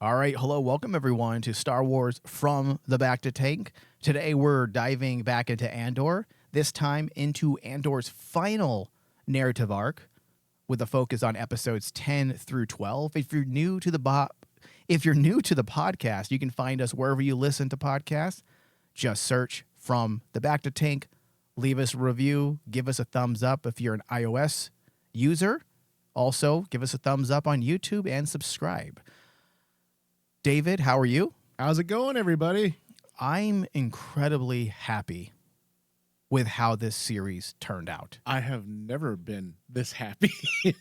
All right, hello, welcome everyone to Star Wars from the Bacta tank. Today we're diving back into Andor, this time into Andor's final narrative arc with a focus on episodes 10 through 12. If you're new to the podcast, you can find us wherever you listen to podcasts. Just search From the Bacta tank, leave us a review, give us a thumbs up if you're an iOS user. Also, give us a thumbs up on YouTube and subscribe. David, how are you? How's it going, everybody? I'm incredibly happy with how this series turned out. I have never been this happy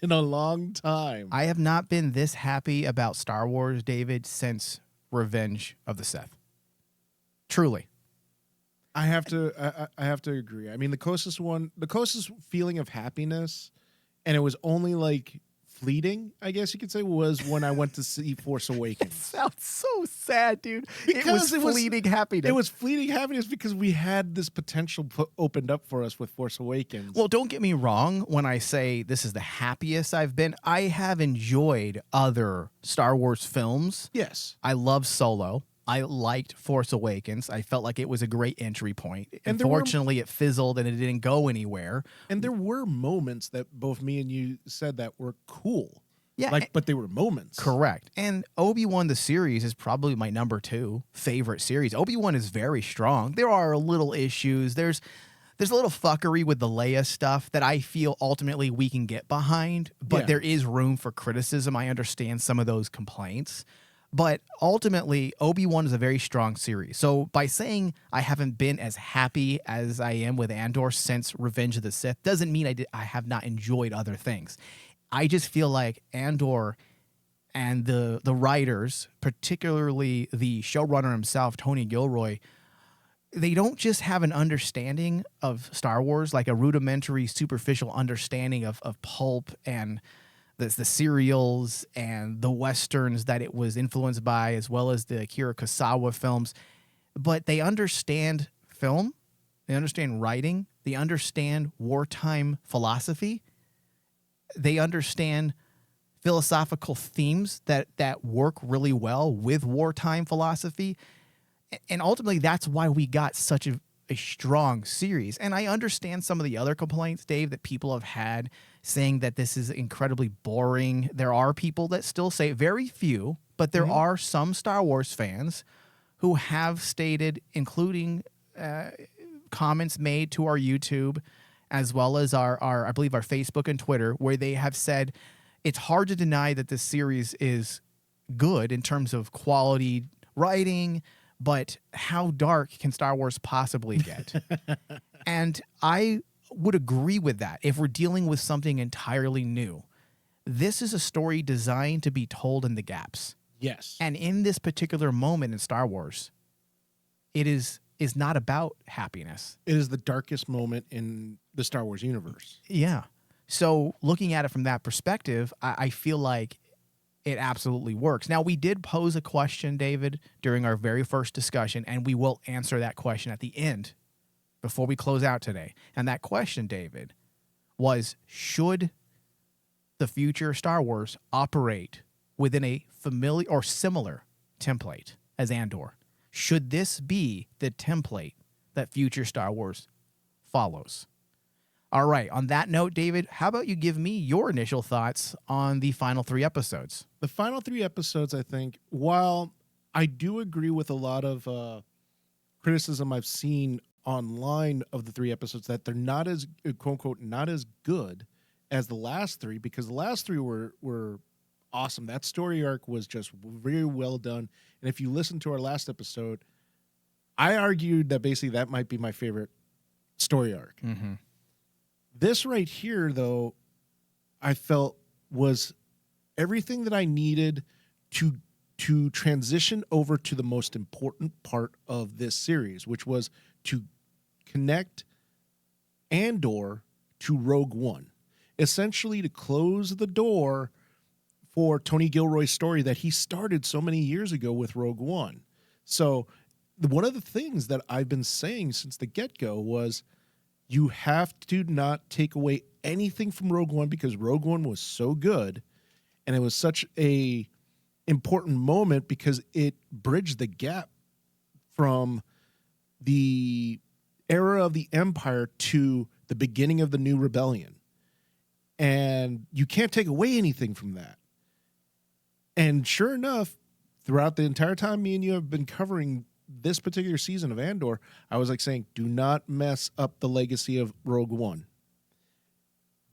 in a long time. I have not been this happy about Star Wars, David, since Revenge of the Sith. Truly. I have to agree. I mean, the closest feeling of happiness, and it was only like fleeting, I guess you could say, was when I went to see Force Awakens. It sounds so sad, dude. Because it was fleeting happiness. It was fleeting happiness because we had this potential opened up for us with Force Awakens. Well, don't get me wrong when I say this is the happiest I've been. I have enjoyed other Star Wars films. Yes. I love Solo. I liked Force Awakens. I felt like it was a great entry point. And unfortunately, it fizzled and it didn't go anywhere. And there were moments that both me and you said that were cool. Yeah. But they were moments. Correct. And Obi-Wan the series is probably my number 2 favorite series. Obi-Wan is very strong. There are little issues. There's a little fuckery with the Leia stuff that I feel ultimately we can get behind, but there is room for criticism. I understand some of those complaints. But ultimately, Obi-Wan is a very strong series. So by saying I haven't been as happy as I am with Andor since Revenge of the Sith doesn't mean I have not enjoyed other things. I just feel like Andor and the writers, particularly the showrunner himself, Tony Gilroy, they don't just have an understanding of Star Wars, like a rudimentary, superficial understanding of pulp and the serials and the westerns that it was influenced by, as well as the Akira Kurosawa films. But they understand film, they understand writing, they understand wartime philosophy, they understand philosophical themes that work really well with wartime philosophy. And ultimately, that's why we got such a strong series. And I understand some of the other complaints, Dave, that people have had saying that this is incredibly boring. There are people that still say, very few, but there are some Star Wars fans who have stated, including comments made to our YouTube, as well as our I believe our Facebook and Twitter, where they have said it's hard to deny that this series is good in terms of quality writing, but how dark can Star Wars possibly get? And I would agree with that if we're dealing with something entirely new. This is a story designed to be told in the gaps. Yes. And in this particular moment in Star Wars, it is not about happiness. It is the darkest moment in the Star Wars universe. Yeah. So looking at it from that perspective, I feel like it absolutely works. Now, we did pose a question, David, during our very first discussion, and we will answer that question at the end before we close out today. And that question, David, was, should the future Star Wars operate within a familiar or similar template as Andor? Should this be the template that future Star Wars follows? All right. On that note, David, how about you give me your initial thoughts on the final 3 episodes? The final 3 episodes, I think, while I do agree with a lot of criticism I've seen online of the 3 episodes, that they're not as, quote unquote, not as good as the last 3, because the last 3 were awesome. That story arc was just very well done. And if you listen to our last episode, I argued that basically that might be my favorite story arc. Mm-hmm. This right here, though, I felt was everything that I needed to transition over to the most important part of this series, which was to connect Andor to Rogue One. Essentially to close the door for Tony Gilroy's story that he started so many years ago with Rogue One. So one of the things that I've been saying since the get-go was you have to not take away anything from Rogue One, because Rogue One was so good and it was such a important moment because it bridged the gap from the era of the Empire to the beginning of the new rebellion. And you can't take away anything from that. And sure enough, throughout the entire time me and you have been covering this particular season of Andor, I was like saying, do not mess up the legacy of Rogue One.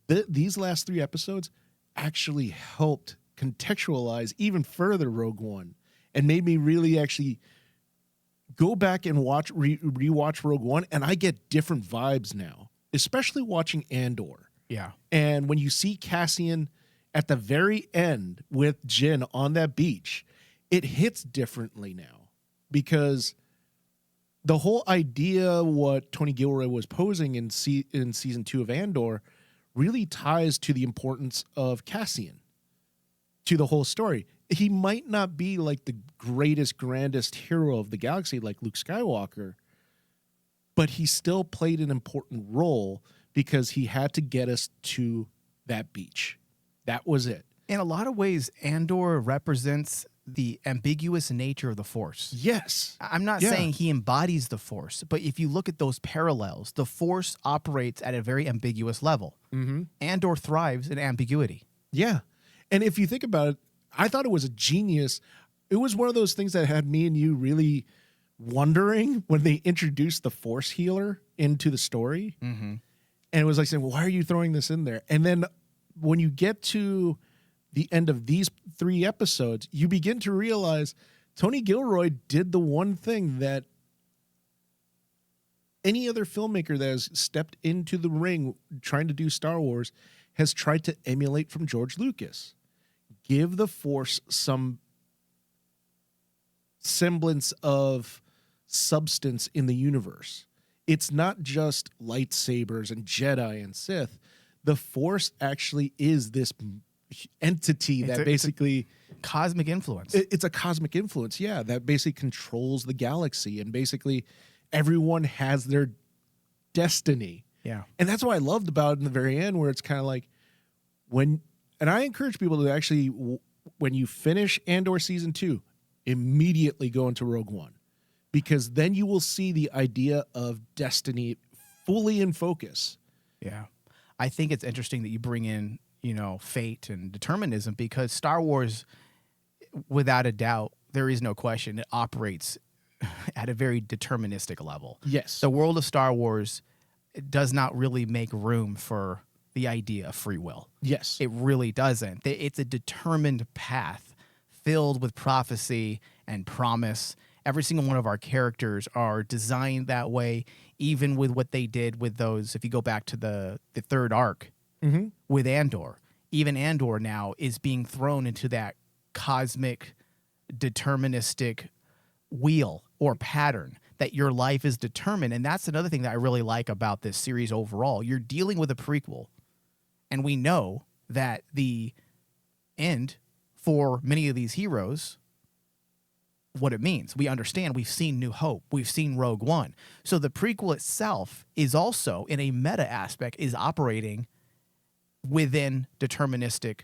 These last 3 episodes actually helped contextualize even further Rogue One and made me really actually go back and rewatch Rogue One, and I get different vibes now, especially watching Andor. Yeah. And when you see Cassian at the very end with Jyn on that beach, it hits differently now because the whole idea what Tony Gilroy was posing in season 2 of Andor really ties to the importance of Cassian to the whole story. He might not be like the greatest, grandest hero of the galaxy like Luke Skywalker, but he still played an important role because he had to get us to that beach. That was it. In a lot of ways, Andor represents the ambiguous nature of the Force. Yes. I'm not saying he embodies the Force, but if you look at those parallels, the Force operates at a very ambiguous level. Mm-hmm. Andor thrives in ambiguity. Yeah. And if you think about it, I thought it was a genius. It was one of those things that had me and you really wondering when they introduced the Force healer into the story. Mm-hmm. And it was like saying, well, why are you throwing this in there? And then when you get to the end of these 3 episodes, you begin to realize Tony Gilroy did the one thing that any other filmmaker that has stepped into the ring trying to do Star Wars has tried to emulate from George Lucas. Give the Force some semblance of substance in the universe. It's not just lightsabers and Jedi and Sith. The Force actually is this entity that basically cosmic influence. It's a cosmic influence, yeah, that basically controls the galaxy, and basically everyone has their destiny. Yeah. And that's what I loved about it in the very end, where it's kind of like and I encourage people to actually, when you finish Andor season 2, immediately go into Rogue One, because then you will see the idea of destiny fully in focus. Yeah. I think it's interesting that you bring in, fate and determinism, because Star Wars, without a doubt, there is no question, it operates at a very deterministic level. Yes. The world of Star Wars does not really make room for the idea of free will. Yes. It really doesn't. It's a determined path filled with prophecy and promise. Every single one of our characters are designed that way, even with what they did with those. If you go back to the 3rd arc with Andor, even Andor now is being thrown into that cosmic deterministic wheel or pattern that your life is determined. And that's another thing that I really like about this series overall. You're dealing with a prequel, and we know that the end for many of these heroes, what it means. We understand. We've seen New Hope. We've seen Rogue One. So the prequel itself is also, in a meta aspect, is operating within deterministic,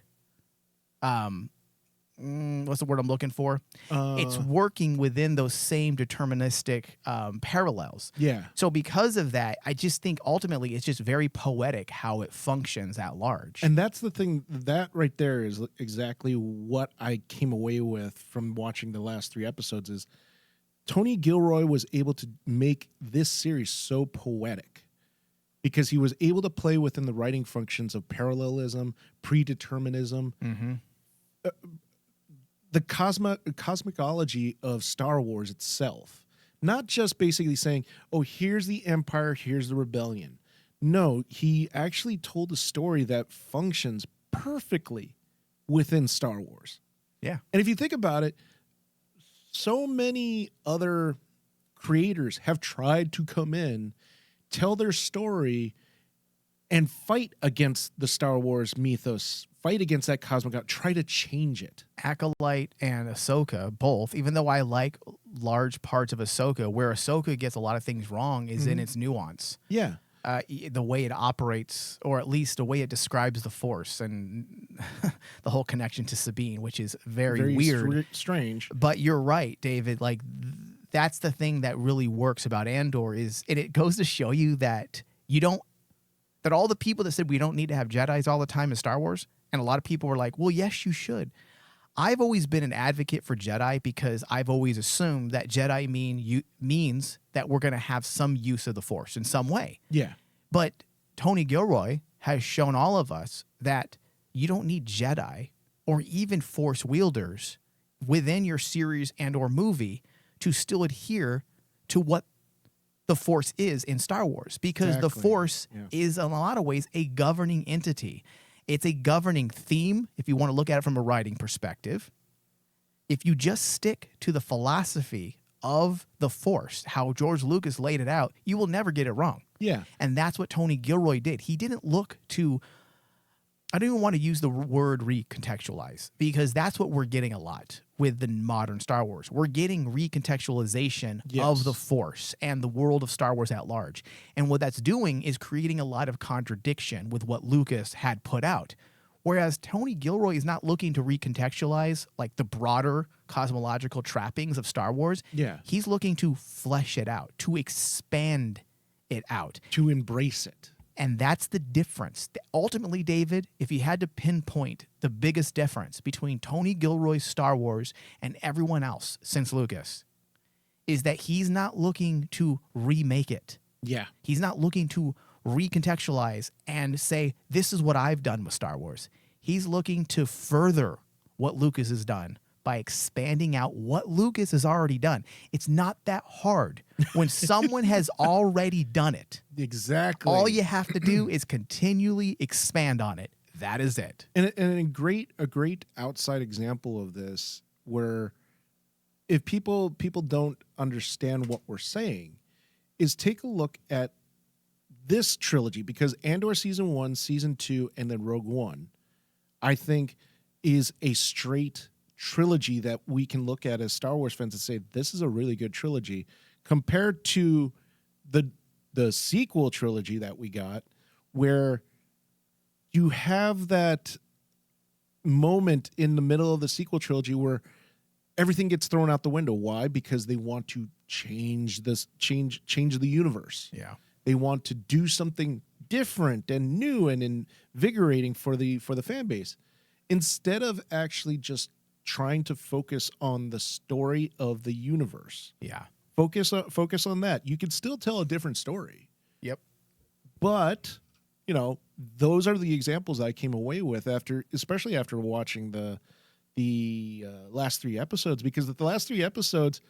what's the word I'm looking for? It's working within those same deterministic parallels. Yeah. So because of that, I just think ultimately it's just very poetic how it functions at large. And that's the thing, that right there is exactly what I came away with from watching the last 3 episodes, is Tony Gilroy was able to make this series so poetic because he was able to play within the writing functions of parallelism, predeterminism, the cosmology of Star Wars itself. Not just basically saying, oh, here's the Empire, here's the Rebellion. No, he actually told a story that functions perfectly within Star Wars. Yeah. And if you think about it, so many other creators have tried to come in, tell their story, and fight against the Star Wars mythos, fight against that cosmic god, try to change it. Acolyte and Ahsoka, both, even though I like large parts of Ahsoka, where Ahsoka gets a lot of things wrong is in its nuance. Yeah. the way it operates, or at least the way it describes the Force and the whole connection to Sabine, which is very weird, strange. But you're right, David. Like that's the thing that really works about Andor is it goes to show you that that all the people that said we don't need to have Jedis all the time in Star Wars, and a lot of people were like, well, yes, you should. I've always been an advocate for Jedi because I've always assumed that Jedi means that we're going to have some use of the Force in some way. Yeah. But Tony Gilroy has shown all of us that you don't need Jedi or even Force wielders within your series and or movie to still adhere to what the Force is in Star Wars, because the Force is in a lot of ways a governing entity. It's a governing theme if you want to look at it from a writing perspective. If you just stick to the philosophy of the Force, how George Lucas laid it out, you will never get it wrong. Yeah. And that's what Tony Gilroy did. He didn't look to, I don't even want to use the word recontextualize, because that's what we're getting a lot with the modern Star Wars. We're getting recontextualization of the Force and the world of Star Wars at large. And what that's doing is creating a lot of contradiction with what Lucas had put out. Whereas Tony Gilroy is not looking to recontextualize like the broader cosmological trappings of Star Wars. Yeah. He's looking to flesh it out, to expand it out, to embrace it. And that's the difference. Ultimately, David, if you had to pinpoint the biggest difference between Tony Gilroy's Star Wars and everyone else since Lucas, is that he's not looking to remake it. Yeah. He's not looking to recontextualize and say, this is what I've done with Star Wars. He's looking to further what Lucas has done by expanding out what Lucas has already done. It's not that hard. When someone has already done it, exactly, all you have to do is continually expand on it. That is it. And a great outside example of this, where if people don't understand what we're saying, is take a look at this trilogy, because Andor season 1, season 2, and then Rogue One, I think is a straight trilogy that we can look at as Star Wars fans and say, this is a really good trilogy, compared to the sequel trilogy that we got, where you have that moment in the middle of the sequel trilogy where everything gets thrown out the window. Why? Because they want to change the universe. Yeah. They want to do something different and new and invigorating for the fan base, instead of actually just trying to focus on the story of the universe. Yeah. Focus on that. You can still tell a different story. Yep. But, those are the examples I came away with especially after watching the last 3 episodes, because the last 3 episodes,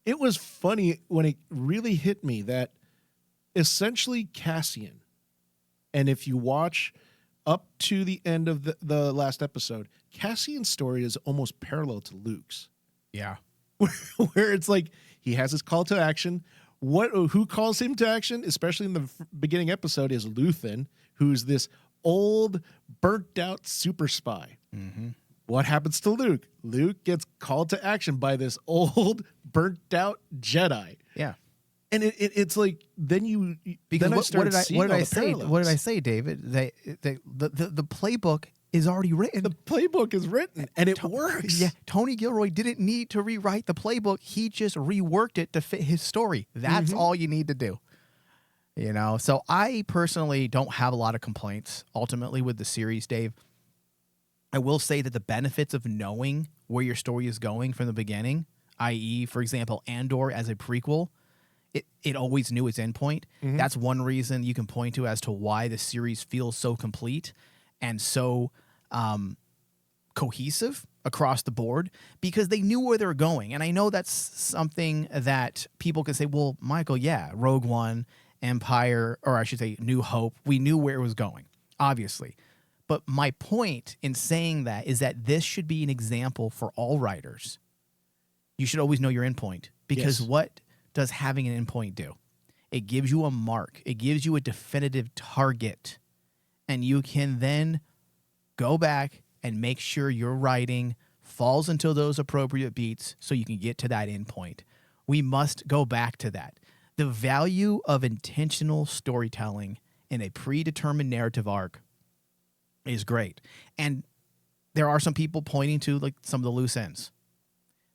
it was funny when it really hit me that essentially Cassian, and if you watch up to the end of the last episode, Cassian's story is almost parallel to Luke's. Yeah. Where it's like he has his call to action. Who calls him to action, especially in the beginning episode, is Luthen, who's this old, burnt out super spy. Mm-hmm. What happens to Luke? Luke gets called to action by this old, burnt out Jedi. Yeah. And it's like then because what did I say, David? The playbook is already written. The playbook is written, and it works. Yeah, Tony Gilroy didn't need to rewrite the playbook. He just reworked it to fit his story. That's all you need to do. So I personally don't have a lot of complaints ultimately with the series, Dave. I will say that the benefits of knowing where your story is going from the beginning, i.e., for example, Andor as a prequel, it always knew its endpoint. Mm-hmm. That's one reason you can point to as to why the series feels so complete and so cohesive across the board, because they knew where they were going. And I know that's something that people can say, well, Michael, yeah, Rogue One, Empire, or I should say New Hope, we knew where it was going, obviously. But my point in saying that is that this should be an example for all writers. You should always know your endpoint, because what does having an endpoint do? It gives you a mark. It gives you a definitive target. And you can then go back and make sure your writing falls into those appropriate beats so you can get to that endpoint. We must go back to that. The value of intentional storytelling in a predetermined narrative arc is great. And there are some people pointing to like some of the loose ends.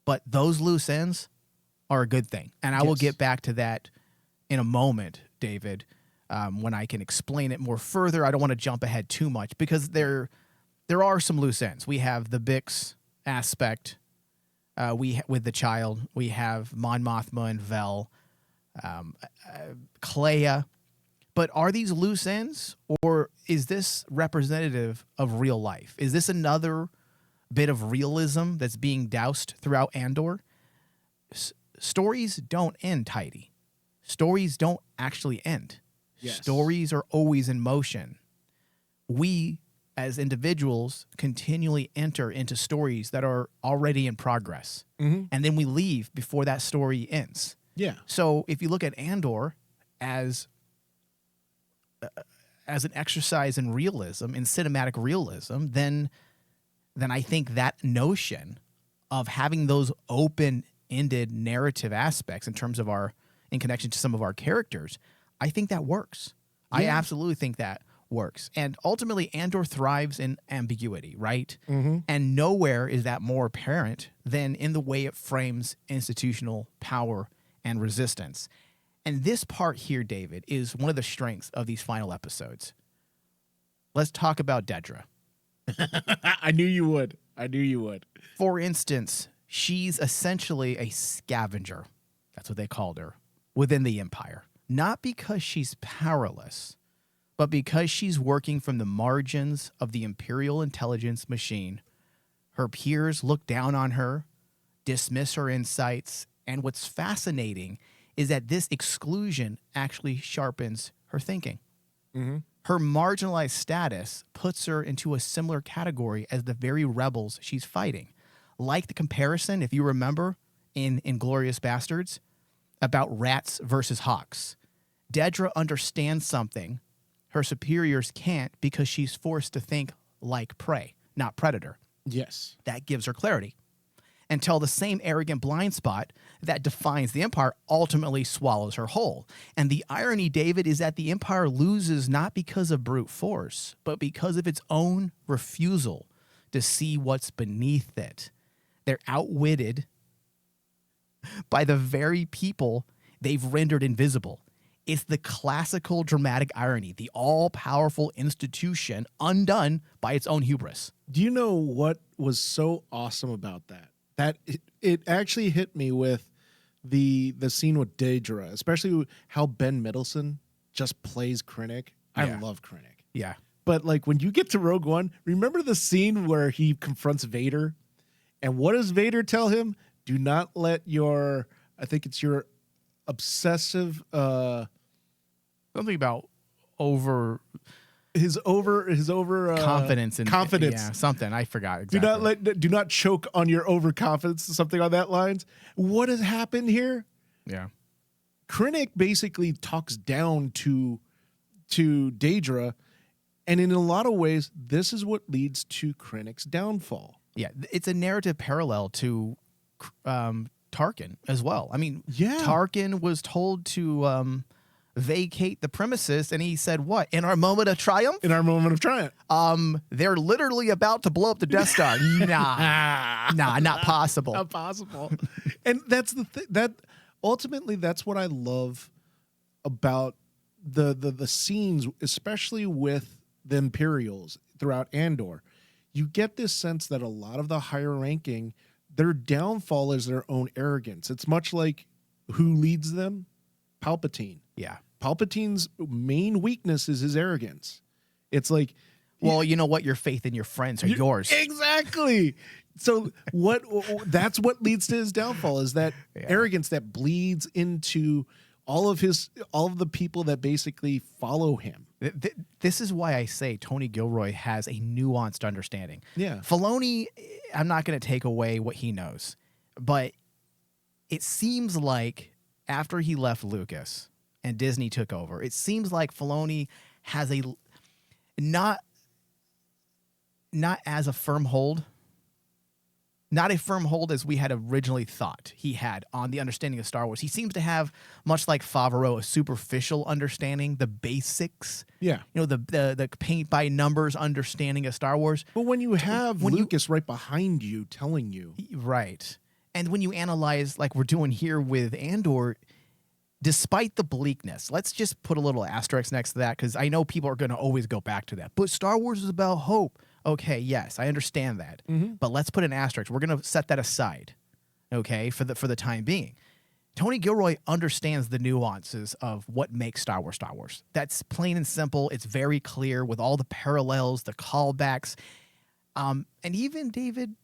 But those loose ends are a good thing. And I will get back to that in a moment, David, when I can explain it more further. I don't want to jump ahead too much because there are some loose ends. We have the Bix aspect with the child. We have Mon Mothma and Vel, Clea. But are these loose ends, or is this representative of real life? Is this another bit of realism that's being doused throughout Andor? Stories don't end tidy. Stories don't actually end. Yes. Stories are always in motion. We, as individuals, continually enter into stories that are already in progress. Mm-hmm. And then we leave before that story ends. Yeah. So if you look at Andor as an exercise in realism, in cinematic realism, then I think that notion of having those open-ended narrative aspects in connection to some of our characters, I think that works. Yeah. I absolutely think that works. And ultimately, Andor thrives in ambiguity, right? Mm-hmm. And nowhere is that more apparent than in the way it frames institutional power and resistance. And this part here, David, is one of the strengths of these final episodes. Let's talk about Dedra. I knew you would. For instance, she's essentially a scavenger. That's what they called her within the Empire. Not because she's powerless, but because she's working from the margins of the Imperial intelligence machine. Her peers look down on her, dismiss her insights, and what's fascinating is that this exclusion actually sharpens her thinking. Mm-hmm. Her marginalized status puts her into a similar category as the very rebels she's fighting. Like the comparison, if you remember, in Inglourious Bastards, about rats versus hawks. Dedra understands something her superiors can't because she's forced to think like prey, not predator. Yes. That gives her clarity. Until the same arrogant blind spot that defines the Empire ultimately swallows her whole. And the irony, David, is that the Empire loses not because of brute force, but because of its own refusal to see what's beneath it. They're outwitted by the very people they've rendered invisible. It's the classical dramatic irony, the all-powerful institution undone by its own hubris. Do you know what was so awesome about that? That it actually hit me with the scene with Dedra, especially how Ben Mendelsohn just plays Krennic. I love Krennic. Yeah. But like when you get to Rogue One, remember the scene where he confronts Vader? And what does Vader tell him? Do not let your, I think it's your obsessive something about his confidence and confidence. Yeah, something I forgot exactly. Do not choke on your overconfidence, something on that lines. What has happened here? Yeah. Krennic basically talks down to Dedra, and in a lot of ways, this is what leads to Krennic's downfall. Yeah, it's a narrative parallel to Tarkin as well. I mean, Yeah. Tarkin was told to vacate the premises, and he said, "What? In our moment of triumph? In our moment of triumph. They're literally about to blow up the Death Star. Nah, not possible. Not possible." And that's the thing. That ultimately, that's what I love about the scenes, especially with the Imperials throughout Andor. You get this sense that a lot of the higher ranking, their downfall is their own arrogance. It's much like who leads them? Palpatine. Yeah. Palpatine's main weakness is his arrogance. It's like, well, you know what? Your faith and your friends are yours. Exactly. So that's what leads to his downfall is that arrogance that bleeds into all of the people that basically follow him. This is why I say Tony Gilroy has a nuanced understanding. Yeah. Filoni, I'm not going to take away what he knows, but it seems like after he left Lucas and Disney took over, it seems like Filoni has a not as a firm hold not a firm hold as we had originally thought he had on the understanding of Star Wars. He seems to have, much like Favreau, a superficial understanding, the basics. Yeah. You know, the paint by numbers understanding of Star Wars. But when you have Lucas right behind you telling you. Right. And when you analyze, like we're doing here with Andor, despite the bleakness, let's just put a little asterisk next to that, because I know people are going to always go back to that. But Star Wars is about hope. Okay, yes, I understand that. But let's put an asterisk. We're going to set that aside, okay, for the time being. Tony Gilroy understands the nuances of what makes Star Wars Star Wars. That's plain and simple. It's very clear with all the parallels, the callbacks, and even, David,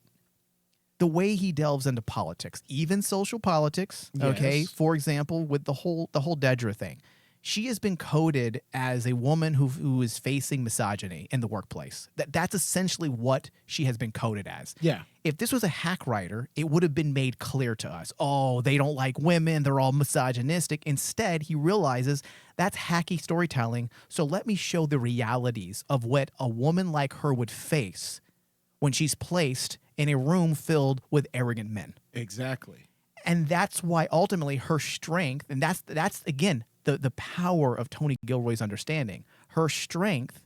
the way he delves into politics, even social politics, okay? Yes. For example, with the whole Dedra thing. She has been coded as a woman who is facing misogyny in the workplace. That's essentially what she has been coded as. Yeah. If this was a hack writer, it would have been made clear to us. Oh, they don't like women. They're all misogynistic. Instead, he realizes that's hacky storytelling. So let me show the realities of what a woman like her would face when she's placed in a room filled with arrogant men. Exactly. And that's why ultimately her strength, and that's again, the power of Tony Gilroy's understanding. Her strength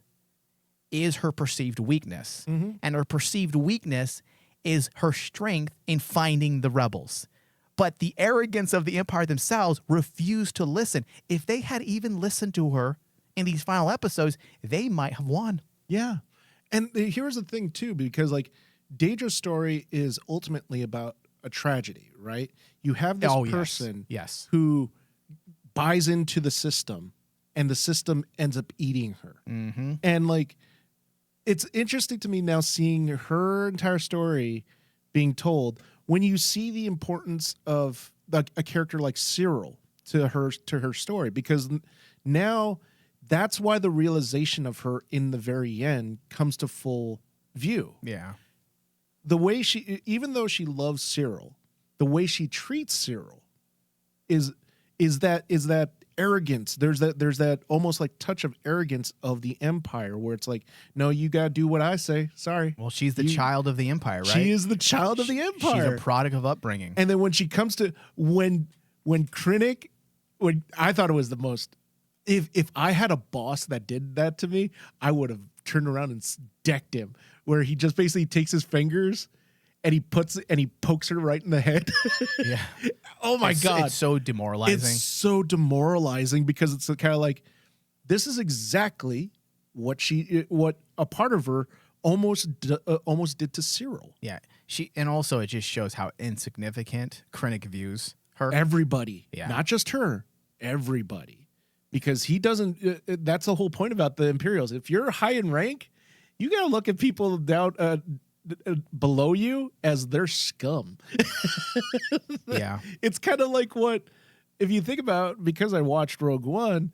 is her perceived weakness. And her perceived weakness is her strength in finding the rebels. But the arrogance of the Empire themselves refused to listen. If they had even listened to her in these final episodes, they might have won. Yeah. And here's the thing, too, because, like, Daedra's story is ultimately about a tragedy, right? You have this person yes. who buys into the system, and the system ends up eating her. And, like, it's interesting to me now seeing her entire story being told when you see the importance of a character like Cyril to her story, because now that's why the realization of her in the very end comes to full view. Yeah. The way even though she loves Cyril, the way she treats Cyril is that arrogance. There's that almost like touch of arrogance of the Empire, where it's like, no, you gotta do what I say. Sorry. Well, she's the child of the Empire, right? She is the child of the Empire. She's a product of upbringing. And then when she comes to when Krennic, when I thought it was the most. If I had a boss that did that to me, I would have turned around and decked him. Where he just basically takes his fingers and he pokes her right in the head. Yeah. Oh my God. It's so demoralizing. It's so demoralizing because it's kind of like, this is exactly what a part of her almost did to Cyril. Yeah. And also it just shows how insignificant Krennic views her. Everybody. Yeah. Not just her. Everybody. Because he doesn't, that's the whole point about the Imperials. If you're high in rank, you got to look at people down below you as their scum. Yeah. It's kind of like if you think about, because I watched Rogue One,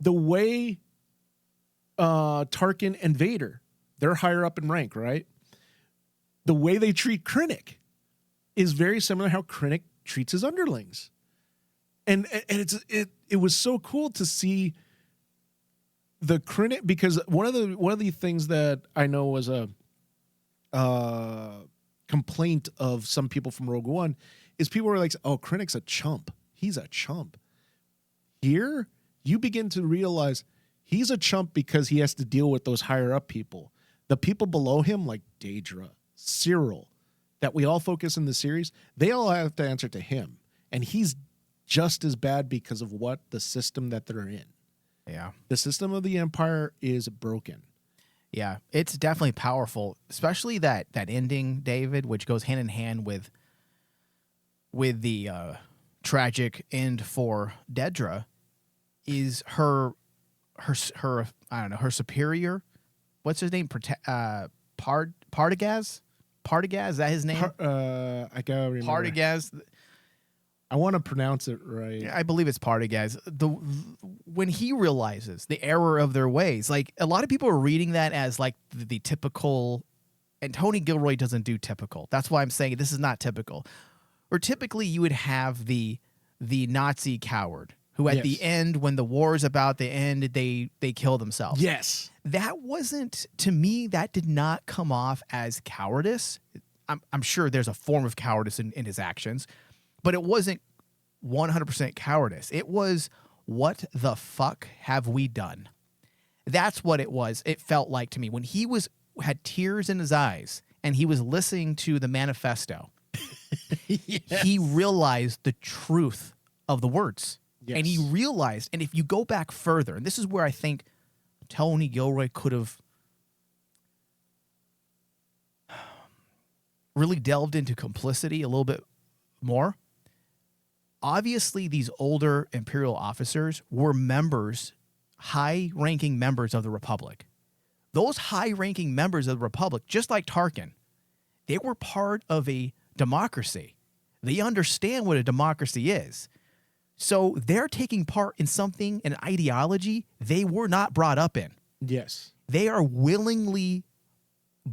the way Tarkin and Vader, they're higher up in rank, right? The way they treat Krennic is very similar to how Krennic treats his underlings. And it was so cool to see the Krennic, because one of the things that I know was a complaint of some people from Rogue One is people were like, "Oh, Krennic's a chump. He's a chump." Here, you begin to realize he's a chump because he has to deal with those higher up people. The people below him, like Daedra, Cyril, that we all focus in the series, they all have to answer to him, and he's just as bad because of what the system that they're in. Yeah. The system of the Empire is broken. Yeah. It's definitely powerful, especially that ending, David, which goes hand in hand with the tragic end for Dedra, is her I don't know, her superior. What's his name? Partagaz? Partagaz? Is that his name? I gotta remember. Partagaz. I want to pronounce it right. I believe it's Partagaz. When he realizes the error of their ways, like a lot of people are reading that as like the typical, and Tony Gilroy doesn't do typical. That's why I'm saying this is not typical. Or typically you would have the Nazi coward who at the end, when the war is about to end, they kill themselves. Yes. That wasn't, to me, that did not come off as cowardice. I'm sure there's a form of cowardice in his actions, but it wasn't 100% cowardice. It was, what the fuck have we done? That's what it was. It felt like to me when he had tears in his eyes and he was listening to the manifesto. Yes. He realized the truth of the words. Yes. And he realized, and if you go back further, and this is where I think Tony Gilroy could have really delved into complicity a little bit more. Obviously, these older Imperial officers were members, high-ranking members of the Republic. Those high-ranking members of the Republic, just like Tarkin, they were part of a democracy. They understand what a democracy is. So they're taking part in something, an ideology they were not brought up in. Yes. They are willingly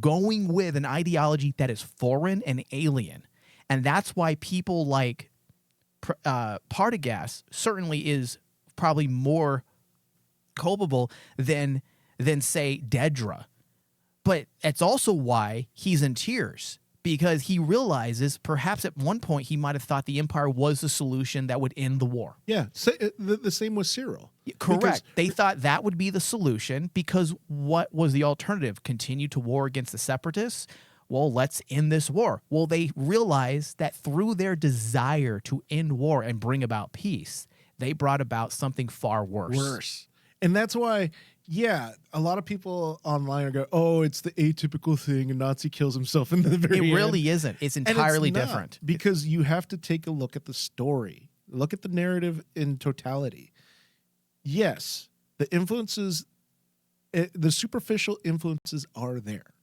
going with an ideology that is foreign and alien. And that's why people like Partagaz certainly is probably more culpable than say Dedra. But it's also why he's in tears, because he realizes perhaps at one point he might have thought the Empire was the solution that would end the war. Yeah. The same with Cyril. Correct. Because They thought that would be the solution, because what was the alternative? Continue to war against the Separatists? Well, let's end this war. Well, they realized that through their desire to end war and bring about peace, they brought about something far worse. And that's why, yeah, a lot of people online are going, oh, it's the atypical thing, and Nazi kills himself in the very It end. really isn't. It's And it's entirely not, different. because you have to take a look at the story, look at the narrative in totality. Yes, the influences, the superficial influences are there.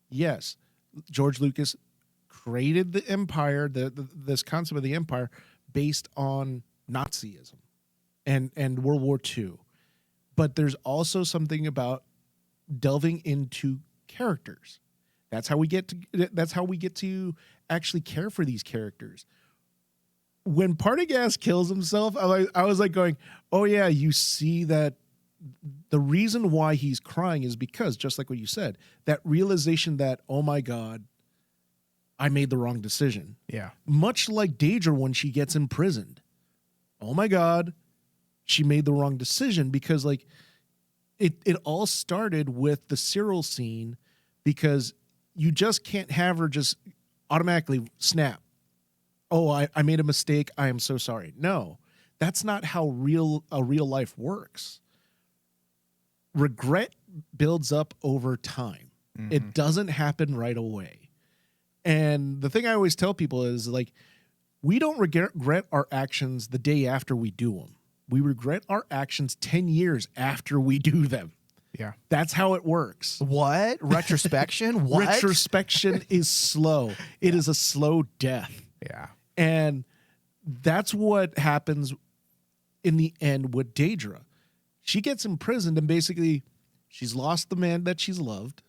Yes, George Lucas created the empire, this concept of the empire based on Nazism and World War II. But there's also something about delving into characters. That's how we get to actually care for these characters. When Partagaz kills himself, I was like going, oh yeah, you see that the reason why he's crying is because, just like what you said, that realization that, oh my God, I made the wrong decision. Yeah. Much like Daedra when she gets imprisoned. Oh my God, she made the wrong decision, because like it all started with the Cyril scene, because you just can't have her just automatically snap. Oh, I made a mistake. I am so sorry. No, that's not how real life works. Regret builds up over time. Mm-hmm. It doesn't happen right away. And the thing I always tell people is, like, we don't regret our actions the day after we do them. We regret our actions 10 years after we do them. Yeah. That's how it works. What? Retrospection? What? Retrospection is slow. It is a slow death. Yeah. And that's what happens in the end with Daedra. She gets imprisoned, and basically she's lost the man that she's loved.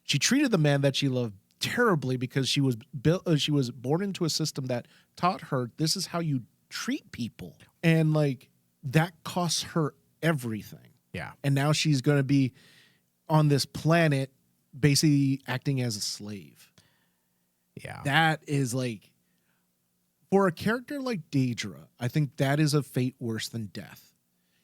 She treated the man that she loved terribly, because she was born into a system that taught her this is how you treat people. And like that costs her everything. Yeah. And now she's going to be on this planet basically acting as a slave. Yeah. That is like, for a character like Daedra, I think that is a fate worse than death.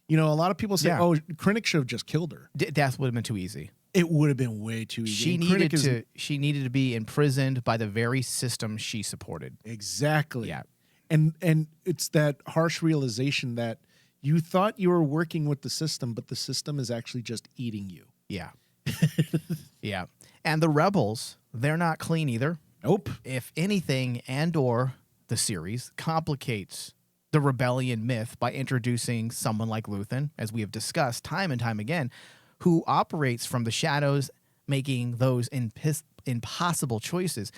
You know, a lot of people say, oh, Krennic should have just killed her. Death would have been too easy. It would have been way too easy. She needed to be imprisoned by the very system she supported. Exactly. Yeah. And it's that harsh realization that you thought you were working with the system, but the system is actually just eating you. Yeah. Yeah. And the rebels, they're not clean either. Nope. If anything, Andor, the series, complicates the rebellion myth by introducing someone like Luthen, as we have discussed time and time again, who operates from the shadows, making those impossible choices.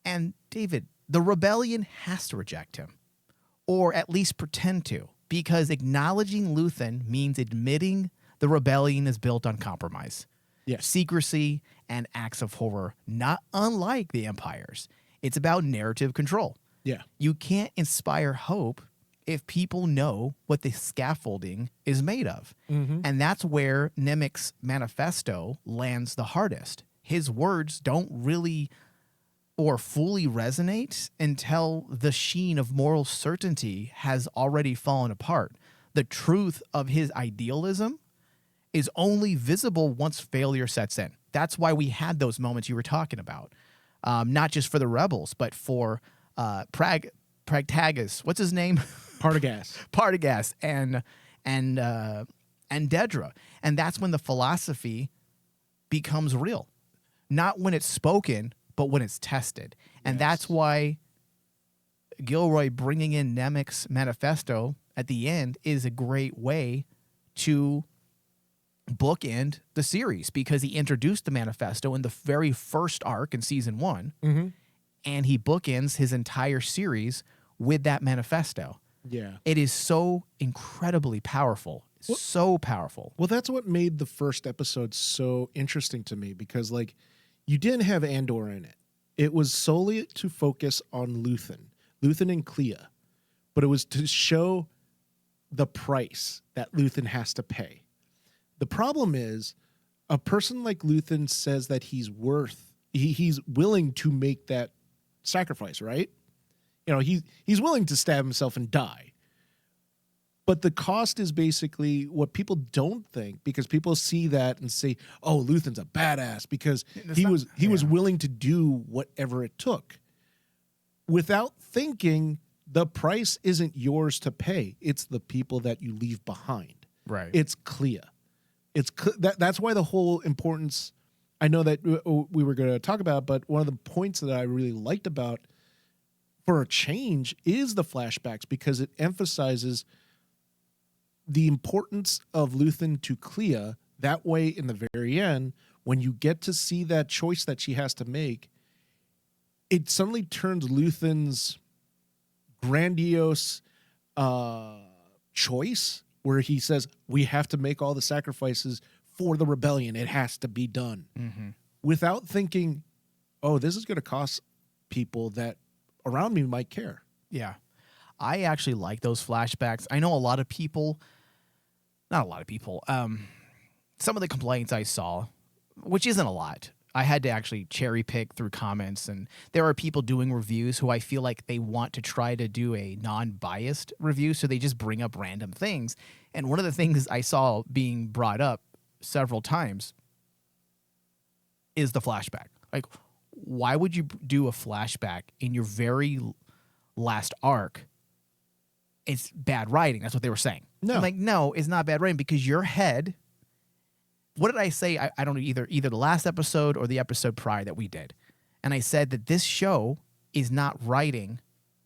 And David, the rebellion has to reject him, or at least pretend to, because acknowledging Luthen means admitting the rebellion is built on compromise, secrecy, and acts of horror, not unlike the Empire's. It's about narrative control. Yeah. You can't inspire hope if people know what the scaffolding is made of. Mm-hmm. And that's where Nemik's manifesto lands the hardest. His words don't really or fully resonate until the sheen of moral certainty has already fallen apart. The truth of his idealism is only visible once failure sets in. That's why we had those moments you were talking about, not just for the rebels, but for Pragtagus. What's his name? Partagaz. Partagaz and Dedra. And that's when the philosophy becomes real, not when it's spoken, but when it's tested. And that's why Gilroy bringing in Nemec's manifesto at the end is a great way to bookend the series, because he introduced the manifesto in the very first arc in season 1, and he bookends his entire series with that manifesto. Yeah. It is so incredibly powerful. So powerful. Well, that's what made the first episode so interesting to me, because like you didn't have Andor in it. It was solely to focus on Luthen and Clea, but it was to show the price that Luthen has to pay. The problem is a person like Luthen says that he's willing to make that sacrifice, right? You know, he's willing to stab himself and die. But the cost is basically what people don't think, because people see that and say, "Oh, Luthen's a badass because he was willing to do whatever it took." Without thinking, the price isn't yours to pay. It's the people that you leave behind. Right. It's Clea. That's why the whole importance, I know that we were going to talk about, but one of the points that I really liked about for a change is the flashbacks, because it emphasizes the importance of Luthen to Clea. That way, in the very end, when you get to see that choice that she has to make, it suddenly turns Luthen's grandiose choice, where he says, we have to make all the sacrifices for the rebellion. It has to be done. Without thinking, oh, this is going to cost people that around me might care. Yeah. I actually like those flashbacks. I know a lot of people, not a lot of people, some of the complaints I saw, which isn't a lot, I had to actually cherry pick through comments, and there are people doing reviews who I feel like they want to try to do a non-biased review, so they just bring up random things. And one of the things I saw being brought up several times is the flashback. Like, why would you do a flashback in your very last arc? It's bad writing. That's what they were saying. No. I'm like, no, it's not bad writing, because your head. What did I say? I don't know, either the last episode or the episode prior that we did. And I said that this show is not writing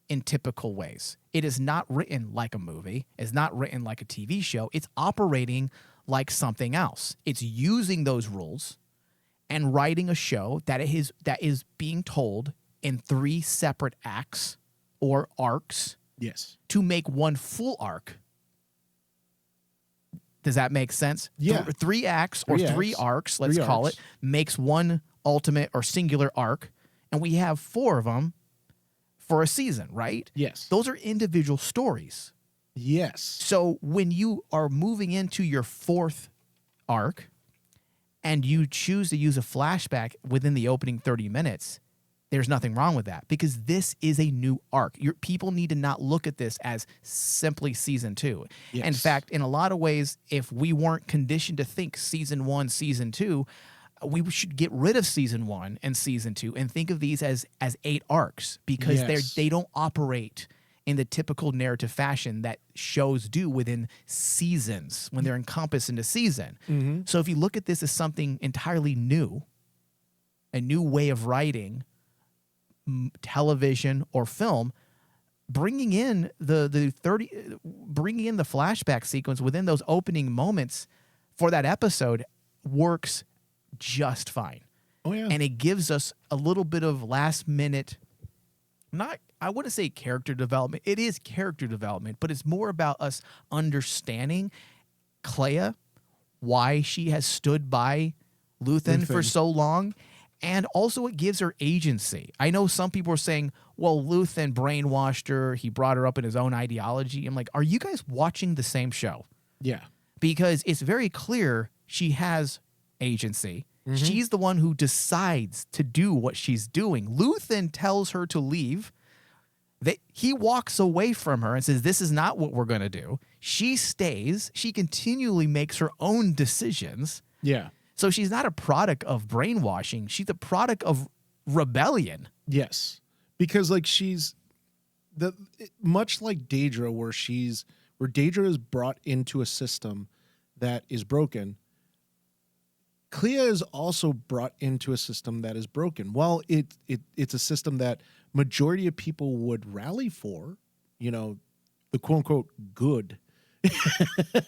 in typical ways. It is not written like a movie. It's not written like a TV show. It's operating like something else. It's using those rules and writing a show that is being told in 3 separate acts or arcs. Yes. To make one full arc. Does that make sense? Yeah. 3 acts or 3 arcs, let's call it, makes one ultimate or singular arc, and we have 4 of them for a season, right? Yes. Those are individual stories. Yes. So when you are moving into your 4th arc and you choose to use a flashback within the opening 30 minutes, there's nothing wrong with that, because this is a new arc. People need to not look at this as simply season 2. Yes. In fact, in a lot of ways, if we weren't conditioned to think season 1, season 2, we should get rid of season 1 and season 2 and think of these as 8 arcs, because they don't operate in the typical narrative fashion that shows do within seasons when they're encompassed into season. Mm-hmm. So if you look at this as something entirely new, a new way of writing television or film, bringing in the flashback sequence within those opening moments for that episode works just fine. Oh yeah. And it gives us a little bit of last minute, I wouldn't say character development. It is character development, but it's more about us understanding Clea, why she has stood by Luthen for so long. And also it gives her agency. I know some people are saying, well, Luthen brainwashed her. He brought her up in his own ideology. I'm like, are you guys watching the same show? Yeah. Because it's very clear she has agency. She's the one who decides to do what she's doing. Luthen tells her to leave. He walks away from her and says, this is not what we're going to do. She stays. She continually makes her own decisions. Yeah. So she's not a product of brainwashing. She's a product of rebellion. Yes. Because like she's much like Daedra, where Daedra is brought into a system that is broken. Clea is also brought into a system that is broken. While it's a system that majority of people would rally for, you know, the quote unquote good.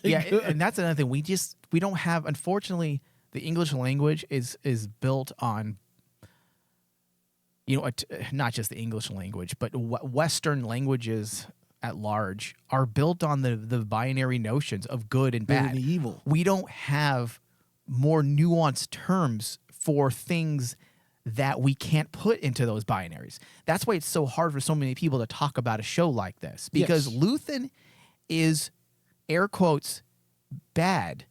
Yeah, and that's another thing. We don't have, unfortunately, the English language is built on, you know, not just the English language, but Western languages at large are built on the binary notions of good and bad. Good and evil. We don't have more nuanced terms for things that we can't put into those binaries. That's why it's so hard for so many people to talk about a show like this, because Luthen is, air quotes, bad,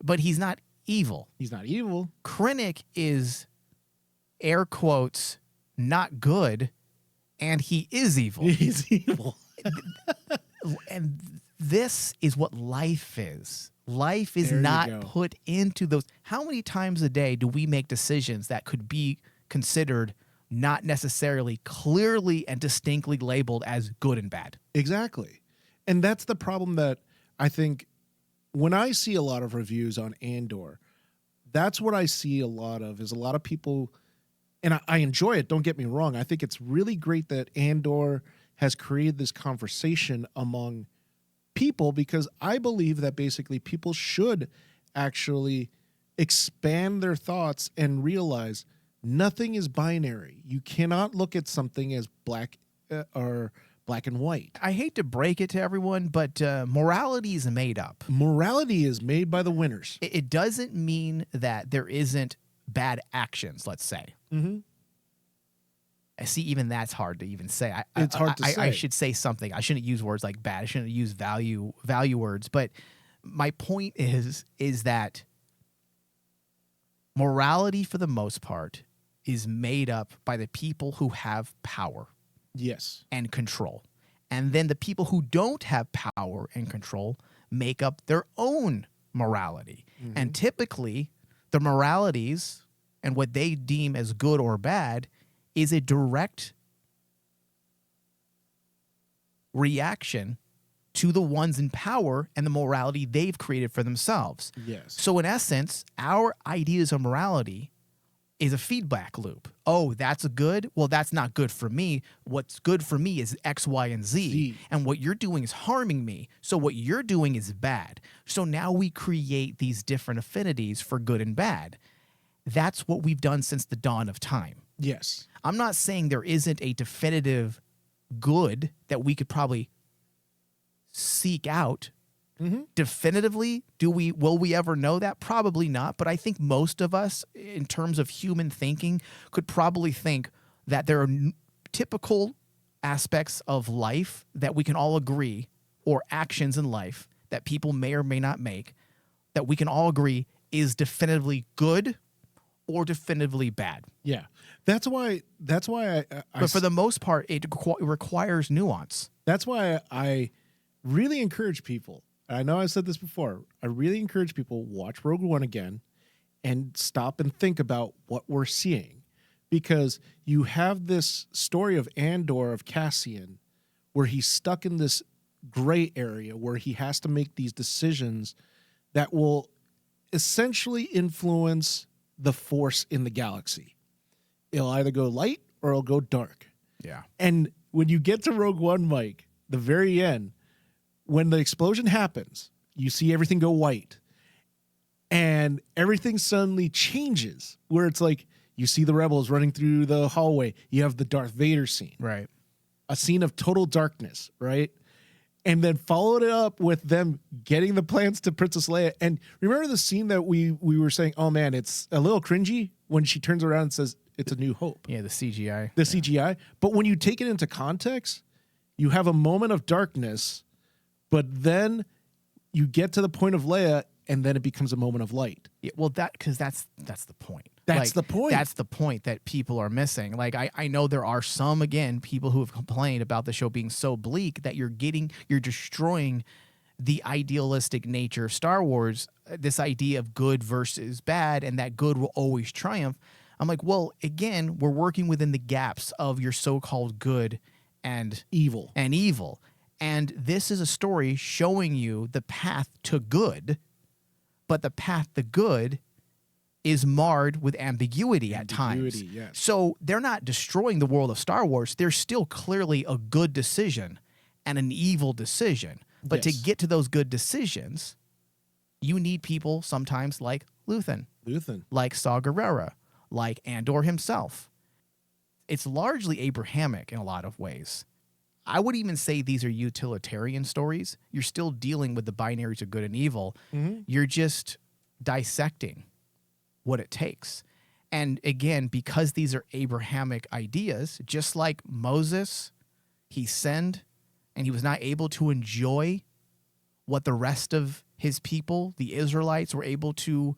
but he's not evil. He's not evil. Krennic is, air quotes, not good, and he is evil. He's evil. And this is what life is. Life is There you not go. put into those. How many times a day do we make decisions that could be considered not necessarily clearly and distinctly labeled as good and bad? Exactly. And that's the problem that I think when I see a lot of reviews on Andor, that's what I see a lot of, is a lot of people, and I enjoy it, don't get me wrong. I think it's really great that Andor has created this conversation among people, because I believe that basically people should actually expand their thoughts and realize nothing is binary. You cannot look at something as black or black and white. I hate to break it to everyone, but morality is made up. Morality is made by the winners. It doesn't mean that there isn't bad actions, let's say. Mm-hmm. I see, even that's hard to even say. It's hard to say. I should say something. I shouldn't use words like bad. I shouldn't use value words. But my point is that morality, for the most part, is made up by the people who have power. Yes. And control. And then the people who don't have power and control make up their own morality. Mm-hmm. And typically, the moralities and what they deem as good or bad is a direct reaction to the ones in power and the morality they've created for themselves. Yes. So in essence, our ideas of morality is a feedback loop. Oh, that's good? Well, that's not good for me. What's good for me is X, Y, and Z. And what you're doing is harming me. So what you're doing is bad. So now we create these different affinities for good and bad. That's what we've done since the dawn of time. Yes. I'm not saying there isn't a definitive good that we could probably seek out. Mm-hmm. Definitively, will we ever know that? Probably not. But I think most of us, in terms of human thinking, could probably think that there are typical aspects of life that we can all agree, or actions in life that people may or may not make, that we can all agree is definitively good or definitively bad. Yeah. That's why but for the most part, it requires nuance. That's why I really encourage people. I know I said this before. I really encourage people, watch Rogue One again and stop and think about what we're seeing. Because you have this story of Andor, of Cassian, where he's stuck in this gray area where he has to make these decisions that will essentially influence the Force in the galaxy. It'll either go light or it'll go dark. Yeah. And when you get to Rogue One, Mike, the very end, when the explosion happens, you see everything go white. And everything suddenly changes, where it's like you see the rebels running through the hallway. You have the Darth Vader scene. Right. A scene of total darkness, right? And then followed it up with them getting the plans to Princess Leia. And remember the scene that we were saying, oh man, it's a little cringy when she turns around and says, it's a new hope. Yeah, the CGI. The CGI. But when you take it into context, you have a moment of darkness, but then you get to the point of Leia and then it becomes a moment of light. Yeah, well, because that's the point. That's the point. That's the point that people are missing. Like I know there are some, again, people who have complained about the show being so bleak that you're destroying the idealistic nature of Star Wars, this idea of good versus bad, and that good will always triumph. I'm like, well, again, we're working within the gaps of your so-called good and Evil. And this is a story showing you the path to good, but the path to good is marred with ambiguity at times. Yes. So they're not destroying the world of Star Wars. There's still clearly a good decision and an evil decision. But to Yes. get to those good decisions, you need people sometimes like Luthen, like Saw Gerrera, like Andor himself. It's largely Abrahamic in a lot of ways. I would even say these are utilitarian stories. You're still dealing with the binaries of good and evil. Mm-hmm. You're just dissecting what it takes. And again, because these are Abrahamic ideas, just like Moses, he sinned and he was not able to enjoy what the rest of his people, the Israelites, were able to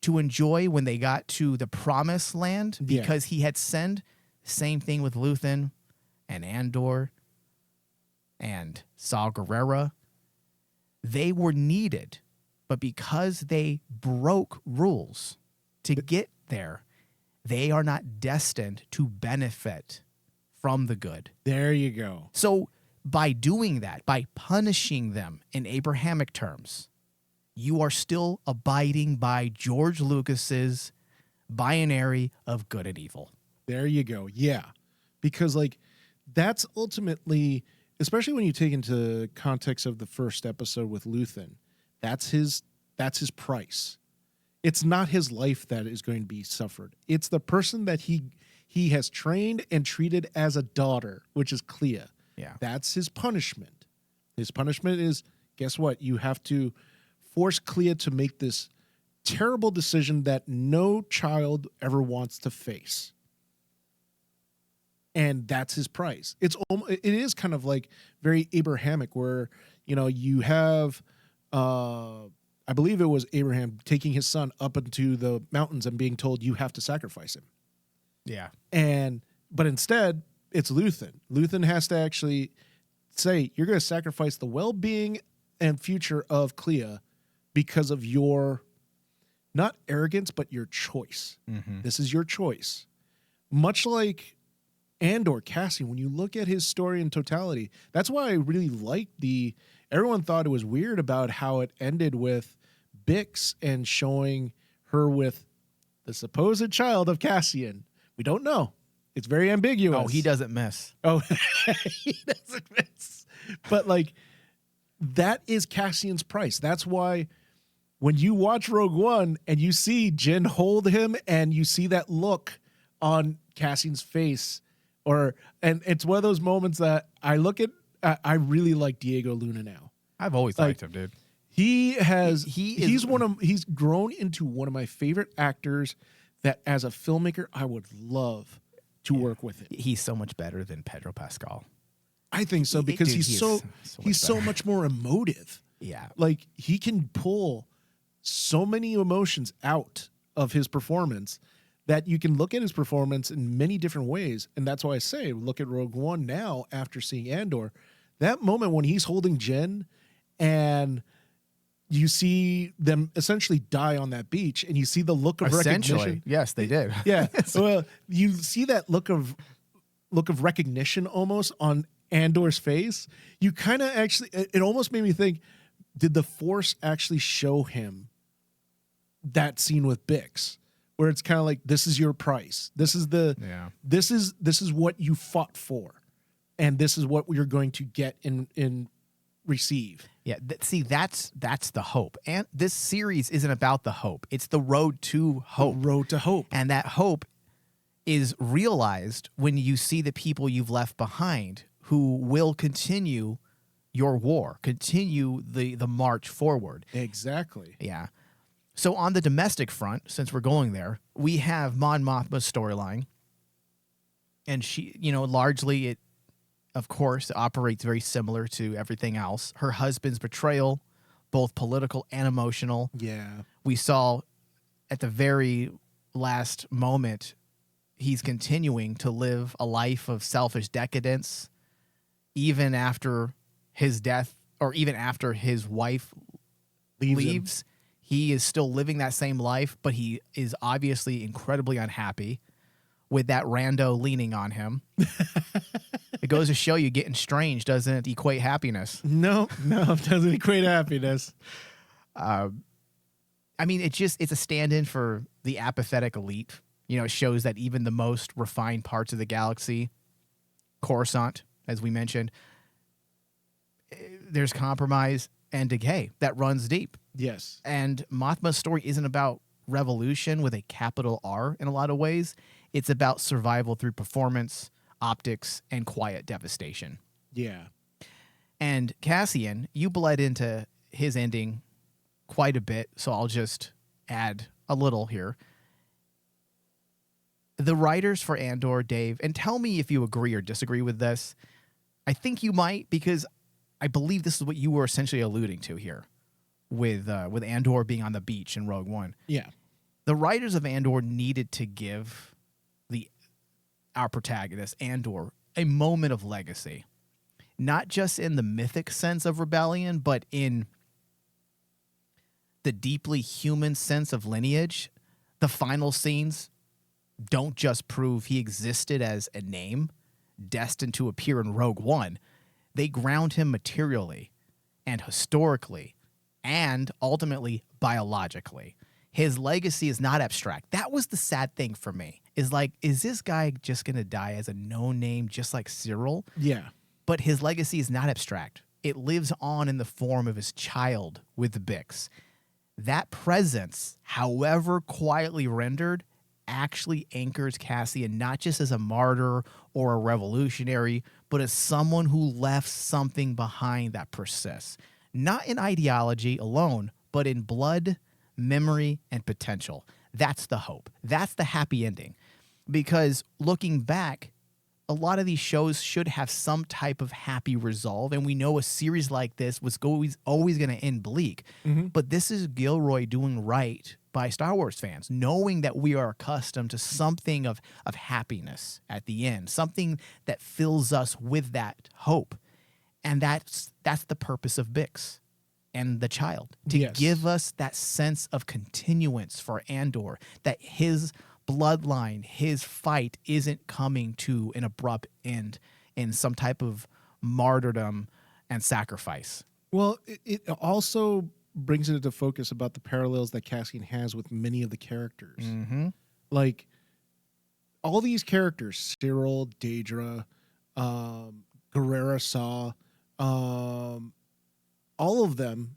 enjoy when they got to the promised land because he had sinned. Same thing with Luthen and Andor and Saw Gerrera. They were needed, but because they broke rules to get there, they are not destined to benefit from the good. There you go. So by doing that, by punishing them in Abrahamic terms, you are still abiding by George Lucas's binary of good and evil. There you go. Yeah. Because like that's ultimately, especially when you take into context of the first episode with Luthen, that's his price. It's not his life that is going to be suffered. It's the person that he has trained and treated as a daughter, which is Clea. Yeah. That's his punishment. His punishment is, guess what? You have to force Clea to make this terrible decision that no child ever wants to face. And that's his price. It is kind of like very Abrahamic where, you know, you have, I believe it was Abraham taking his son up into the mountains and being told you have to sacrifice him. Yeah. But instead it's Luthen. Luthen has to actually say, you're going to sacrifice the well-being and future of Clea because of your, not arrogance, but your choice. Mm-hmm. This is your choice. Much like Andor, Cassian, when you look at his story in totality, that's why I really liked everyone thought it was weird about how it ended with Bix and showing her with the supposed child of Cassian. We don't know. It's very ambiguous. Oh, he doesn't miss. Oh, he doesn't miss. But like, that is Cassian's price. That's why when you watch Rogue One and you see Jyn hold him and you see that look on Cassian's face, and it's one of those moments that I look at, I really like Diego Luna now. I've always liked him, dude. He's grown into one of my favorite actors that as a filmmaker, I would love to work with him. He's so much better than Pedro Pascal. I think so because Dude, he's so much more emotive. Yeah. Like he can pull so many emotions out of his performance that you can look at his performance in many different ways. And that's why I say, look at Rogue One now after seeing Andor. That moment when he's holding Jyn and you see them essentially die on that beach and you see the look of recognition. Yes, they did. Yeah. Well, you see that look of recognition almost on Andor's face. You kind of actually, it almost made me think, did the Force actually show him that scene with Bix? Where it's kind of like, this is your price. This is this is what you fought for. And this is what you're going to get in receive. Yeah, that's the hope. And this series isn't about the hope. It's the road to hope. The road to hope. And that hope is realized when you see the people you've left behind who will continue your war, continue the march forward. Exactly. Yeah. So on the domestic front, since we're going there, we have Mon Mothma's storyline. And she, largely it, of course, operates very similar to everything else. Her husband's betrayal both political and emotional. Yeah. We saw at the very last moment, he's continuing to live a life of selfish decadence, even after his death or even after his wife leaves. He is still living that same life, but he is obviously incredibly unhappy with that rando leaning on him. It goes to show you getting strange doesn't equate happiness. No, it doesn't equate happiness. I mean, it's a stand-in for the apathetic elite. You know, it shows that even the most refined parts of the galaxy, Coruscant, as we mentioned, there's compromise and decay that runs deep. Yes. And Mothma's story isn't about revolution with a capital R in a lot of ways. It's about survival through performance, optics, and quiet devastation. Yeah. And Cassian, you bled into his ending quite a bit, so I'll just add a little here. The writers for Andor, Dave, and tell me if you agree or disagree with this. I think you might, because I believe this is what you were essentially alluding to here with Andor being on the beach in Rogue One. Yeah. The writers of Andor needed to give our protagonist, Andor, a moment of legacy. Not just in the mythic sense of rebellion, but in the deeply human sense of lineage. The final scenes don't just prove he existed as a name destined to appear in Rogue One. They ground him materially and historically and ultimately biologically. His legacy is not abstract. That was the sad thing for me. Is this guy just going to die as a known name just like Cyril? Yeah. But his legacy is not abstract. It lives on in the form of his child with Bix. That presence, however quietly rendered, actually anchors Cassian not just as a martyr or a revolutionary, but as someone who left something behind that persists. Not in ideology alone, but in blood, memory, and potential. That's the hope. That's the happy ending. Because looking back, a lot of these shows should have some type of happy resolve, and we know a series like this was always going to end bleak. Mm-hmm. But this is Gilroy doing right by Star Wars fans, knowing that we are accustomed to something of happiness at the end, something that fills us with that hope. And that's the purpose of Bix and the child, to Yes. give us that sense of continuance for Andor, that his bloodline, his fight isn't coming to an abrupt end in some type of martyrdom and sacrifice. Well, it also brings it into focus about the parallels that Cassian has with many of the characters. Mm-hmm. Like, all these characters, Cyril, Daedra, Guerrera Saw, all of them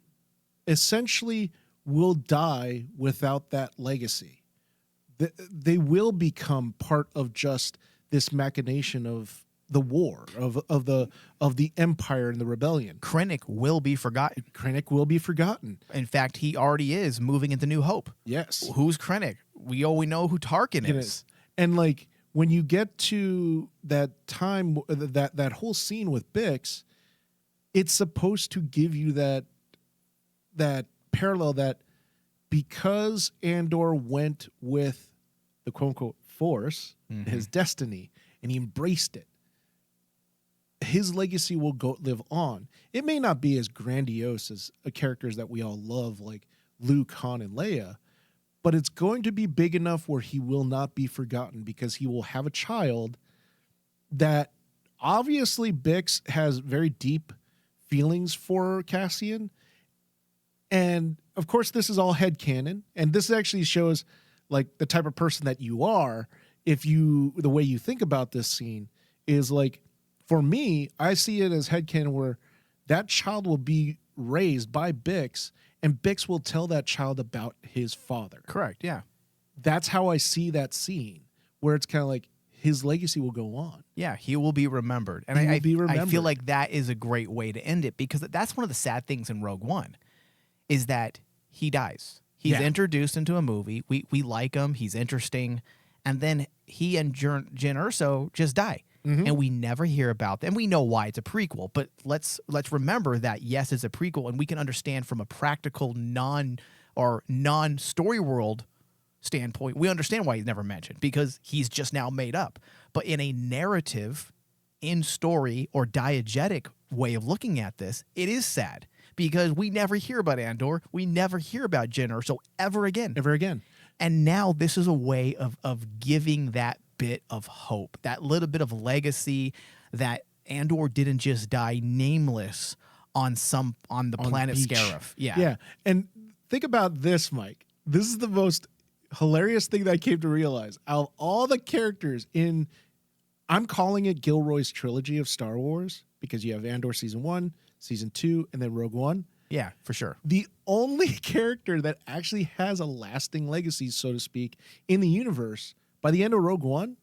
essentially will die without that legacy. They will become part of just this machination of the war, of the empire and the rebellion. Krennic will be forgotten. Krennic will be forgotten. In fact, he already is moving into New Hope. Yes. Who's Krennic? We know who Tarkin is. And like when you get to that time, that whole scene with Bix, it's supposed to give you that parallel that because Andor went with the quote unquote force, his destiny, and he embraced it, his legacy will live on. It may not be as grandiose as characters that we all love, like Luke, Han, and Leia, but it's going to be big enough where he will not be forgotten because he will have a child that obviously Bix has very deep feelings for Cassian. And of course, this is all headcanon, and this actually shows like the type of person that you are. The way you think about this scene is like, for me, I see it as headcanon where that child will be raised by Bix, and Bix will tell that child about his father. Correct, yeah. That's how I see that scene, where it's kind of like his legacy will go on. Yeah, he will be remembered. And I feel like that is a great way to end it, because that's one of the sad things in Rogue One, is that he dies. He's introduced into a movie. We like him. He's interesting. And then he and Jyn Erso just die. and we never hear about them. We know why it's a prequel, but let's remember that yes, it's a prequel, and we can understand from a practical non-story world standpoint. We understand why he's never mentioned because he's just now made up. But in a narrative, in story or diegetic way of looking at this, it is sad because we never hear about Andor, we never hear about Jyn Erso ever again. And now this is a way of giving that bit of hope, that little bit of legacy that Andor didn't just die nameless on the planet beach. Scarif. Yeah. And think about this, Mike. This is the most hilarious thing that I came to realize. Out of all the characters in, I'm calling it Gilroy's trilogy of Star Wars because you have Andor season 1, season 2, and then Rogue One. Yeah, for sure. The only character that actually has a lasting legacy, so to speak, in the universe by the end of Rogue One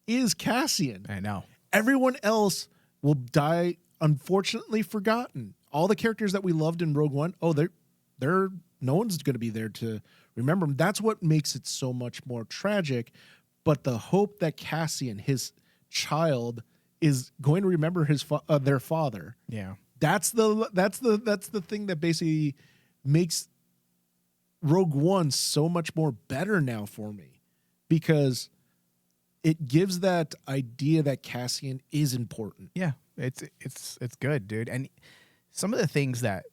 is Cassian. I know. Everyone else will die, unfortunately forgotten. All the characters that we loved in Rogue One, they're no one's going to be there to remember them. That's what makes it so much more tragic. But the hope that Cassian, his child, is going to remember their father. Yeah. That's the thing that basically makes Rogue One so much more better now for me, because it gives that idea that Cassian is important. Yeah, it's good, dude. And some of the things that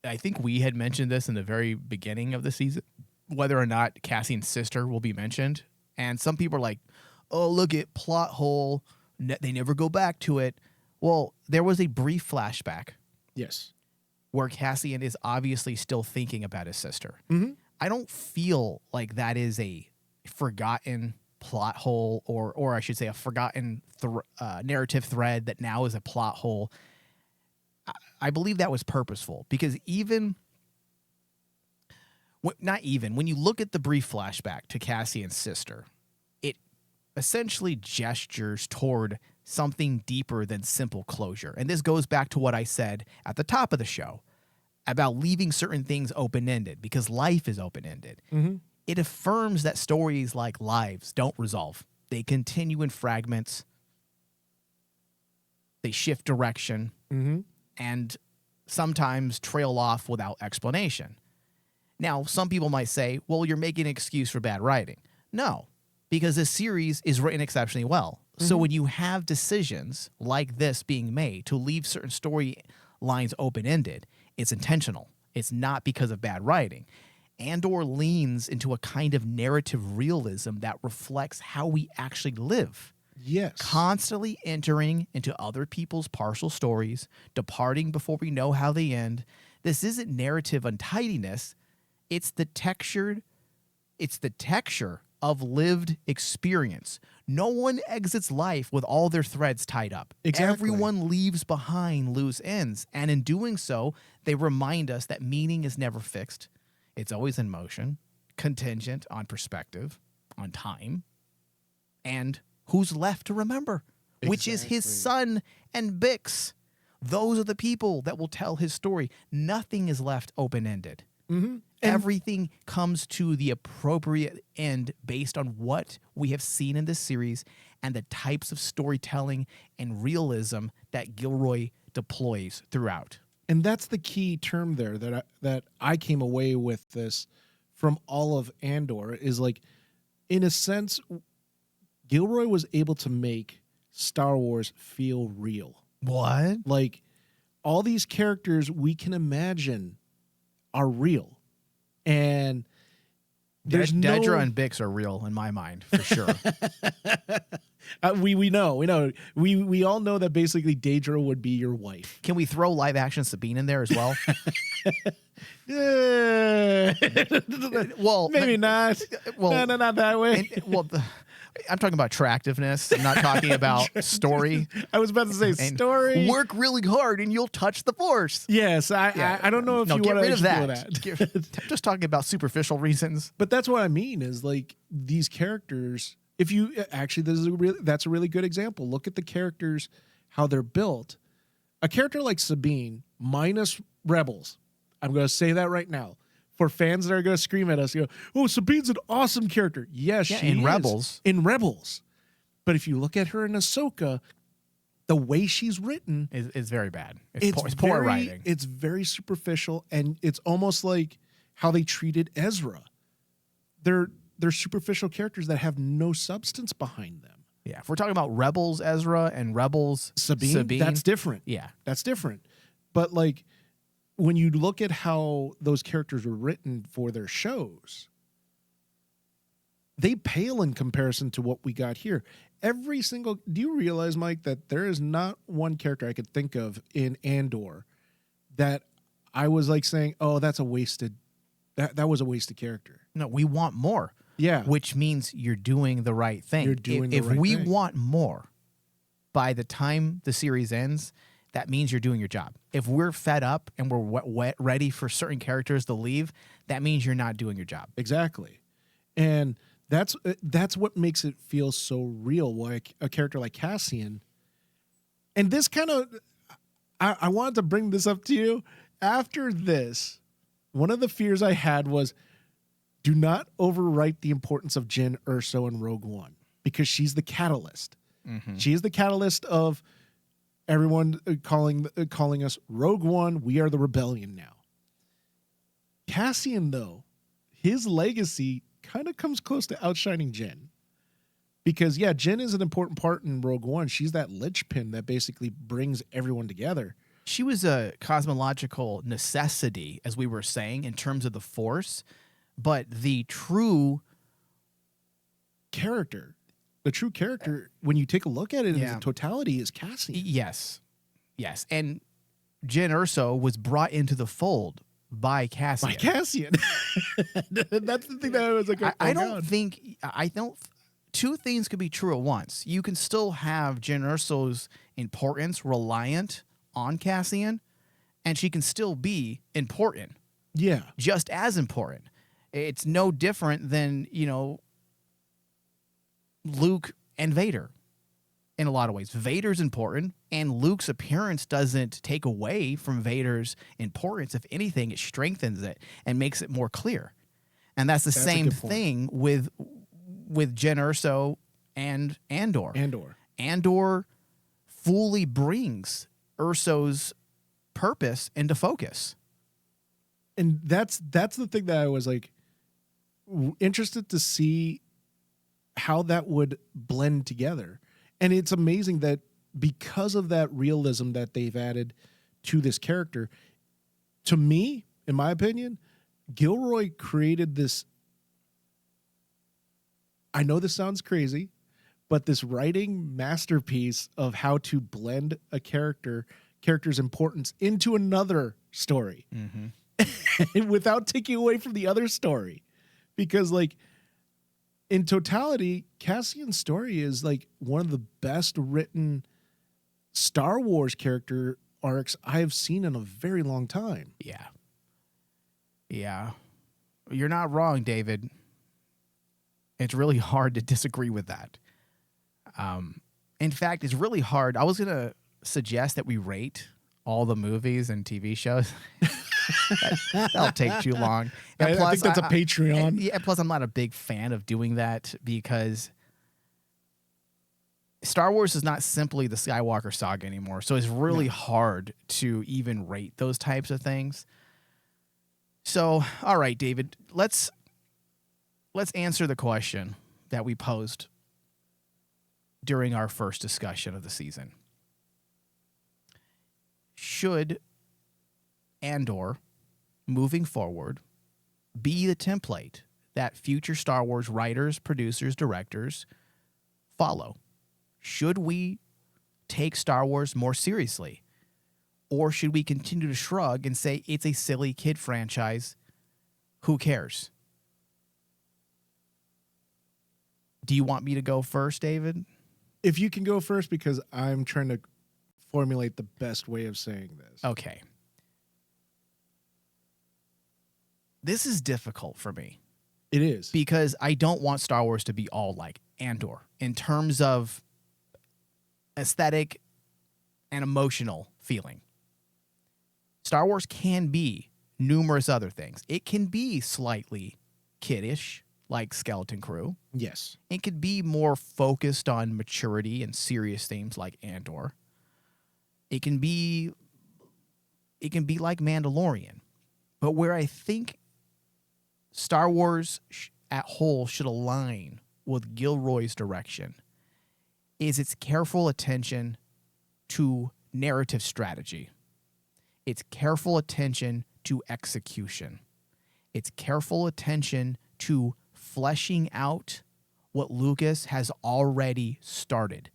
I think we had mentioned this in the very beginning of the season, whether or not Cassian's sister will be mentioned, and some people are like, "Oh, look at plot hole. They never go back to it." Well, there was a brief flashback. Yes. Where Cassian is obviously still thinking about his sister. Mm-hmm. I don't feel like that is a forgotten plot hole, or I should say a forgotten narrative thread that now is a plot hole. I believe that was purposeful because when you look at the brief flashback to Cassian's sister, it essentially gestures toward something deeper than simple closure. And this goes back to what I said at the top of the show about leaving certain things open-ended because life is open-ended. Mm-hmm. It affirms that stories like lives don't resolve. They continue in fragments. They shift direction and sometimes trail off without explanation. Now, some people might say, well, you're making an excuse for bad writing. No, because this series is written exceptionally well. So when you have decisions like this being made to leave certain storylines open-ended, it's intentional. It's not because of bad writing. Andor leans into a kind of narrative realism that reflects how we actually live. Yes. Constantly entering into other people's partial stories, departing before we know how they end. This isn't narrative untidiness. It's the texture of lived experience. No one exits life with all their threads tied up. Exactly. Everyone leaves behind loose ends. And in doing so, they remind us that meaning is never fixed. It's always in motion, contingent on perspective, on time, and who's left to remember, which is his son and Bix. Those are the people that will tell his story. Nothing is left open-ended. Mm-hmm. Everything comes to the appropriate end based on what we have seen in this series and the types of storytelling and realism that Gilroy deploys throughout. And that's the key term there that I came away with this from all of Andor is like, in a sense, Gilroy was able to make Star Wars feel real. What? Like, all these characters we can imagine are real. And there's Dedra and Bix are real in my mind, for sure. We know. We all know that basically Dedra would be your wife. Can we throw live action Sabine in there as well? Well, maybe not. Well, no, not that way. I'm talking about attractiveness. I'm not talking about story. I was about to say story. Work really hard and you'll touch the Force. Yes, I don't know if you get want rid of to that. I'm just talking about superficial reasons. But that's what I mean is like these characters. If you actually, that's a really good example. Look at the characters, how they're built. A character like Sabine, minus Rebels. I'm going to say that right now. For fans that are going to scream at us, you go, "Oh, Sabine's an awesome character." Yes, she in is. Rebels. In Rebels. But if you look at her in Ahsoka, the way she's written is very bad. It's poor writing. It's very superficial, and it's almost like how they treated Ezra. They're superficial characters that have no substance behind them. Yeah, if we're talking about Rebels Ezra and Rebels Sabine, that's different. Yeah, that's different. But like when you look at how those characters were written for their shows, they pale in comparison to what we got here. Do you realize, Mike, that there is not one character I could think of in Andor that I was like saying, oh, that was a wasted character. No, we want more. Yeah. Which means you're doing the right thing. If we want more by the time the series ends, that means you're doing your job. If we're fed up and we're ready for certain characters to leave, that means you're not doing your job. Exactly. And that's what makes it feel so real. Like a character like Cassian, and this kind of, I wanted to bring this up to you. After this, one of the fears I had was, do not overwrite the importance of Jyn Erso in Rogue One, because she's the catalyst. Mm-hmm. She is the catalyst of everyone calling us Rogue One. We are the rebellion now. Cassian, though, his legacy kind of comes close to outshining Jyn, because Jyn is an important part in Rogue One. She's that linchpin that basically brings everyone together. She was a cosmological necessity, as we were saying, in terms of the Force, but the true character, when you take a look at it in its totality, is Cassian. Yes. And Jyn Erso was brought into the fold by Cassian. That's the thing that I was like, I don't. Two things could be true at once. You can still have Jyn Erso's importance reliant on Cassian, and she can still be important. Yeah. Just as important. It's no different than, Luke and Vader in a lot of ways. Vader's important, and Luke's appearance doesn't take away from Vader's importance. If anything, it strengthens it and makes it more clear. And that's the same thing with Jyn Erso and Andor. Andor fully brings Erso's purpose into focus. And that's the thing that I was like interested to see how that would blend together. And it's amazing that because of that realism that they've added to this character, to me, in my opinion, Gilroy created this. I know this sounds crazy, but this writing masterpiece of how to blend a character's importance into another story, without taking away from the other story. Because, like, in totality, Cassian's story is like one of the best written Star Wars character arcs I have seen in a very long time. Yeah. You're not wrong, David. It's really hard to disagree with that. In fact, it's really hard. I was going to suggest that we rate all the movies and TV shows. That'll take too long. And I think that's a Patreon. Plus, I'm not a big fan of doing that, because Star Wars is not simply the Skywalker saga anymore. So it's really hard to even rate those types of things. So, all right, David, let's answer the question that we posed during our first discussion of the season. Should Andor, moving forward, be the template that future Star Wars writers, producers, directors follow? Should we take Star Wars more seriously? Or should we continue to shrug and say it's a silly kid franchise? Who cares? Do you want me to go first, David? If you can go first, because I'm trying to formulate the best way of saying this. Okay. This is difficult for me. It is. Because I don't want Star Wars to be all like Andor in terms of aesthetic and emotional feeling. Star Wars can be numerous other things. It can be slightly kiddish, like Skeleton Crew. Yes. It could be more focused on maturity and serious themes like Andor. It can be like Mandalorian. But where I think Star Wars at whole should align with Gilroy's direction is its careful attention to narrative strategy. Its careful attention to execution. Its careful attention to fleshing out what Lucas has already started.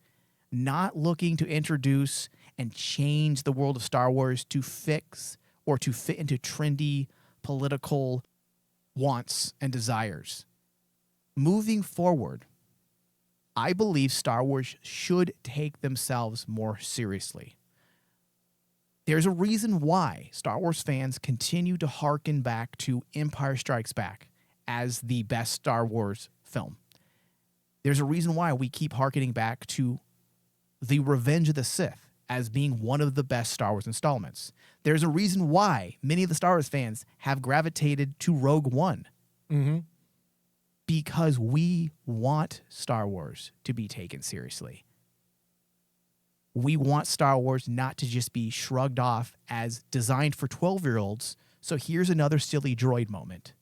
Not looking to introduce and change the world of Star Wars to fix or to fit into trendy political wants and desires. Moving forward, I believe Star Wars should take themselves more seriously. There's a reason why Star Wars fans continue to hearken back to Empire Strikes Back as the best Star Wars film. There's a reason why we keep hearkening back to The Revenge of the Sith as being one of the best Star Wars installments. There's a reason why many of the Star Wars fans have gravitated to Rogue One. Mm-hmm. Because we want Star Wars to be taken seriously. We want Star Wars not to just be shrugged off as designed for 12-year-olds, so here's another silly droid moment.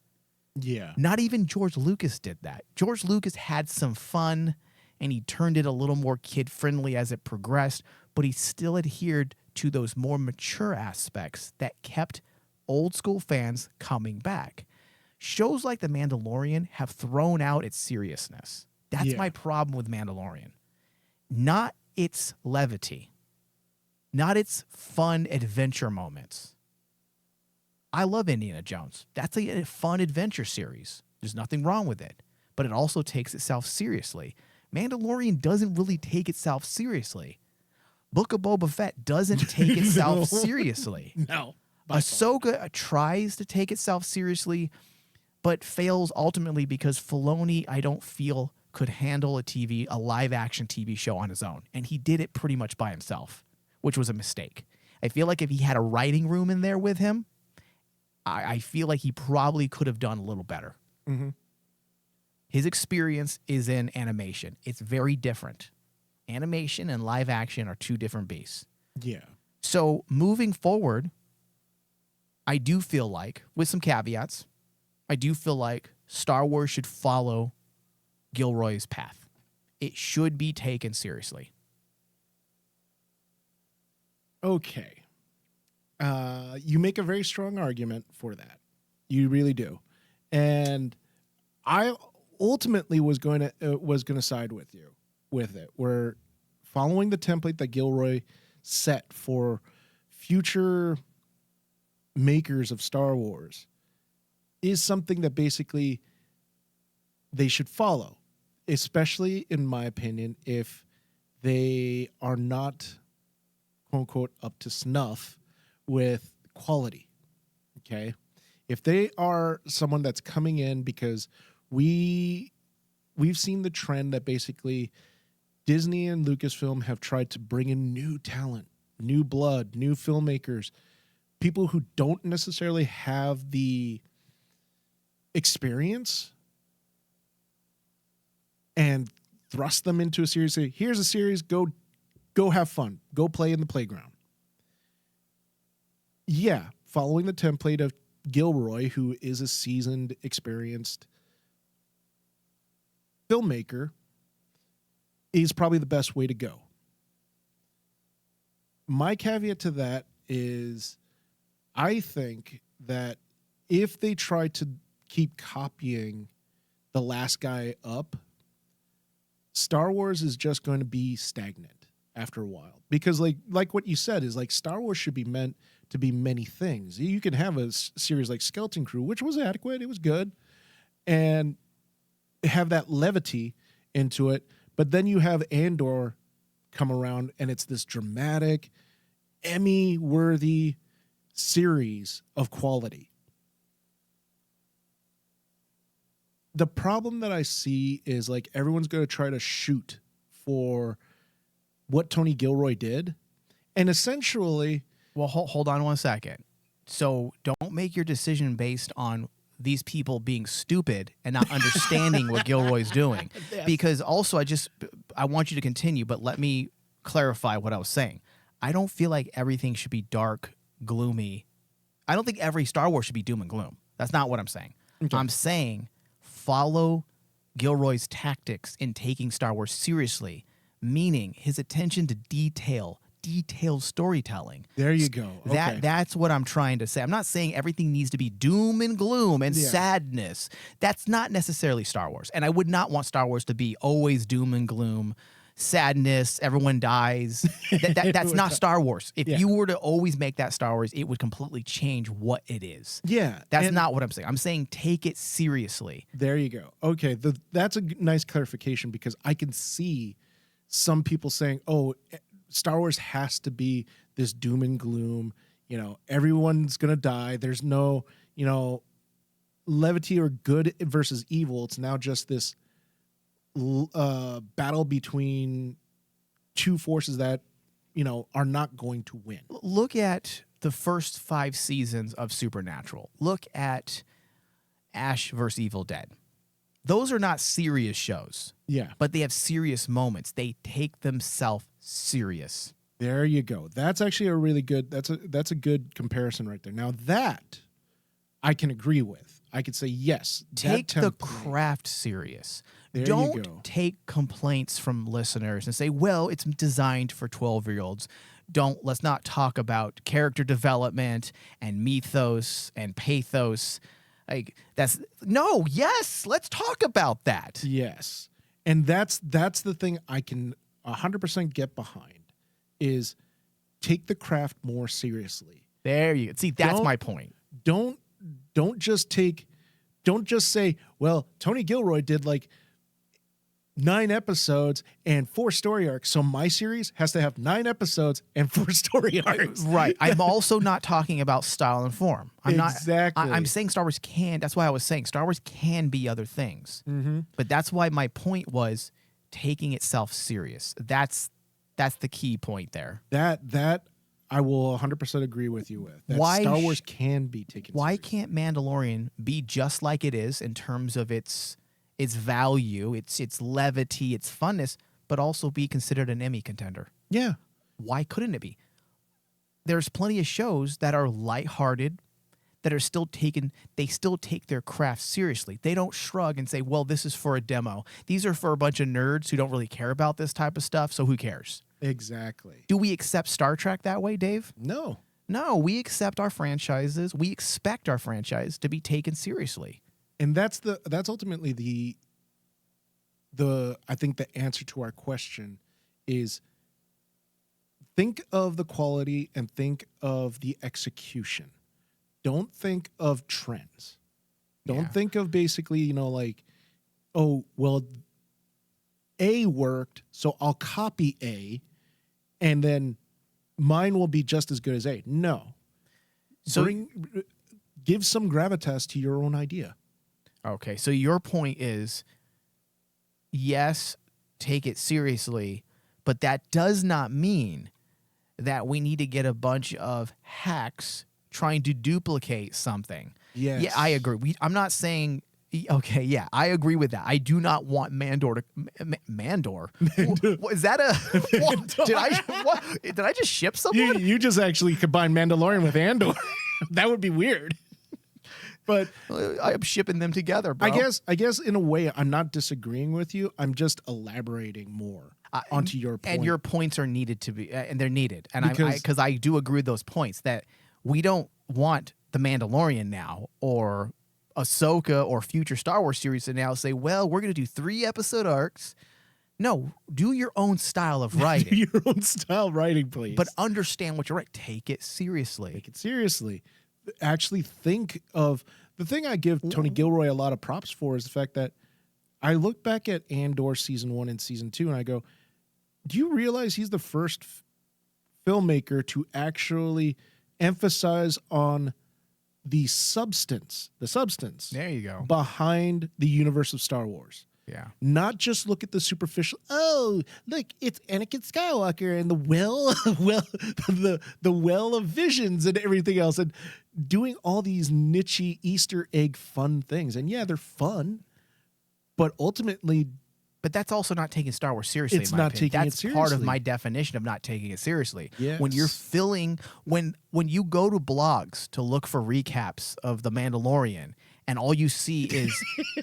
Yeah. Not even George Lucas did that. George Lucas had some fun, and he turned it a little more kid-friendly as it progressed, but he still adhered to those more mature aspects that kept old-school fans coming back. Shows like The Mandalorian have thrown out its seriousness. That's my problem with Mandalorian. Not its levity. Not its fun adventure moments. I love Indiana Jones. That's a fun adventure series. There's nothing wrong with it. But it also takes itself seriously. Mandalorian doesn't really take itself seriously. Book of Boba Fett doesn't take itself seriously. No. Ahsoka tries to take itself seriously, but fails ultimately because Filoni, I don't feel, could handle a live-action TV show on his own. And he did it pretty much by himself, which was a mistake. I feel like if he had a writing room in there with him, I feel like he probably could have done a little better. Mm-hmm. His experience is in animation. It's very different. Animation and live action are two different beasts. Yeah. So moving forward, I do feel like, with some caveats, I do feel like Star Wars should follow Gilroy's path. It should be taken seriously. Okay. You make a very strong argument for that. You really do. And I ultimately was going to side with you with it. We're following the template that Gilroy set for future makers of Star Wars is something that basically they should follow, especially in my opinion, if they are not, quote unquote, up to snuff with quality. Okay. If they are someone that's coming in because we've seen the trend that basically Disney and Lucasfilm have tried to bring in new talent, new blood, new filmmakers, people who don't necessarily have the experience, and thrust them into a series. Say, here's a series, go have fun, go play in the playground. Yeah, following the template of Gilroy, who is a seasoned, experienced filmmaker, is probably the best way to go. My caveat to that is I think that if they try to keep copying the last guy up, Star Wars is just going to be stagnant after a while. Because like what you said is like Star Wars should be meant to be many things. You can have a series like Skeleton Crew, which was adequate, it was good, and have that levity into it. But then you have Andor come around, and it's this dramatic, Emmy-worthy series of quality. The problem that I see is like everyone's going to try to shoot for what Tony Gilroy did. And essentially... Well, hold on one second. So don't make your decision based on these people being stupid and not understanding what Gilroy's doing. Yes. Because also I want you to continue, but let me clarify what I was saying. I don't feel like everything should be dark, gloomy. I don't think every Star Wars should be doom and gloom. That's not what I'm saying. Okay. I'm saying follow Gilroy's tactics in taking Star Wars seriously, meaning his attention to detailed storytelling. There you go. Okay. That's what I'm trying to say. I'm not saying everything needs to be doom and gloom and sadness. That's not necessarily Star Wars. And I would not want Star Wars to be always doom and gloom, sadness, everyone dies. That's not Star Wars. If you were to always make that Star Wars, it would completely change what it is. Yeah. That's not what I'm saying. I'm saying take it seriously. There you go. Okay. That's a nice clarification, because I can see some people saying, oh, Star Wars has to be this doom and gloom, everyone's going to die. There's no, levity or good versus evil. It's now just this battle between two forces that, are not going to win. Look at the first 5 seasons of Supernatural. Look at Ash vs. Evil Dead. Those are not serious shows. Yeah. But they have serious moments. They take themselves serious. There you go. That's actually a really good, that's a good comparison right there. Now that I can agree with. I could say, yes. Take the craft serious. Don't take complaints from listeners and say, well, it's designed for 12-year-olds. Let's not talk about character development and mythos and pathos. Let's talk about that. Yes. And that's the thing I can 100% get behind, is take the craft more seriously. There you go. See, that's my point. Don't just say, well, Tony Gilroy did like 9 episodes and 4 story arcs, so my series has to have 9 episodes and 4 story arcs. Right. I'm also not talking about style and form. Exactly. I'm saying Star Wars can. That's why I was saying Star Wars can be other things. Mm-hmm. But that's why my point was taking itself serious. That's the key point there. That I will 100% agree with you with. That Star Wars can be taken Why seriously. can't Mandalorian be just like it is in terms of its value, its levity, its funness, but also be considered an Emmy contender? Yeah. Why couldn't it be? There's plenty of shows that are lighthearted, that are still take their craft seriously. They don't shrug and say, well, this is for a demo. These are for a bunch of nerds who don't really care about this type of stuff, so who cares? Exactly. Do we accept Star Trek that way, Dave? No. No, we accept our franchises. We expect our franchise to be taken seriously. And that's ultimately the I think the answer to our question is, think of the quality and think of the execution. Don't think of trends. Don't think of basically, like, oh, well, A worked, so I'll copy A, and then mine will be just as good as A. No. So Give some gravitas to your own idea. Okay, so your point is, yes, take it seriously, but that does not mean that we need to get a bunch of hacks trying to duplicate something. Yes. Yeah, I agree. I'm not saying. Okay, yeah, I agree with that. I do not want Mandor to Mandor. Is that a? Did I just ship someone? You just actually combined Mandalorian with Andor. That would be weird. But I'm shipping them together, bro. I guess in a way I'm not disagreeing with you. I'm just elaborating more onto your point. And your points are needed to be, and they're needed. And because I do agree with those points that we don't want the Mandalorian now or Ahsoka or future Star Wars series to now say, well, we're going to do 3-episode arcs. No, do your own style of writing. Do your own style writing, please. But understand what you're writing. Take it seriously. Take it seriously. Actually think of the thing I give Tony Gilroy a lot of props for is the fact that I look back at Andor season 1 and season 2 and I go, do you realize he's the first filmmaker to actually emphasize on the substance There you go. behind the universe of Star Wars? Yeah. Not just look at the superficial. Oh, look, it's Anakin Skywalker and the well of visions and everything else. And doing all these niche Easter egg fun things. And yeah, they're fun, but ultimately, But that's also not taking Star Wars seriously. It's in my not opinion. taking it That's part of seriously. my definition of not taking it seriously. When you're Yes. filling, when you go to blogs to look for recaps of The Mandalorian, and all you see is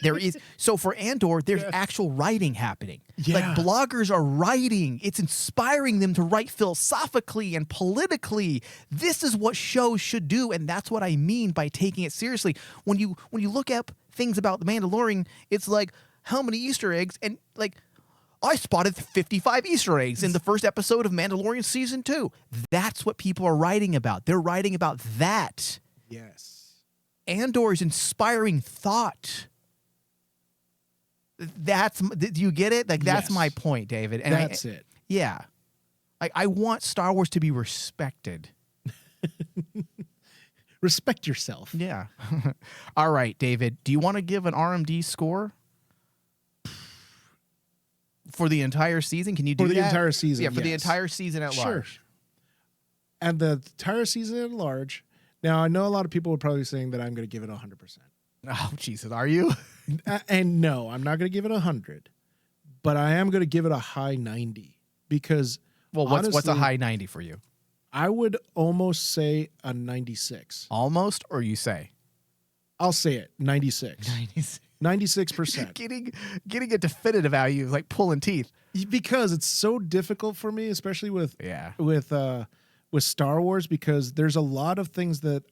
there is so for Andor, there's actual writing happening. Yeah. Like bloggers are writing. It's inspiring them to write philosophically and politically. This is what shows should do, and that's what I mean by taking it seriously. When you look up things about The Mandalorian, it's like how many Easter eggs, and like I spotted 55 Easter eggs in the first episode of Mandalorian season 2. That's what people are writing about. They're writing about that. yes. Andor is inspiring thought. Do you get it? Like that's Yes. my point, David. And That's it. Yeah. I want Star Wars to be respected. Respect yourself. Yeah. All right, David. Do you want to give an RMD score for the entire season? Can you do For that? the entire season, Yeah, for the yes. entire season at Sure. large. And the entire season at large. Now, I know a lot of people would probably be saying that I'm going to give it 100%. Oh, Jesus. Are you? And no, I'm not going to give it 100, but I am going to give it a high 90 because Well, what's a honestly, high 90 for you? I would almost say a 96. Almost, or you say? I'll say it, 96. 96%. Getting a definitive value is like pulling teeth. Because it's so difficult for me, especially with Yeah. with Star Wars, because there's a lot of things that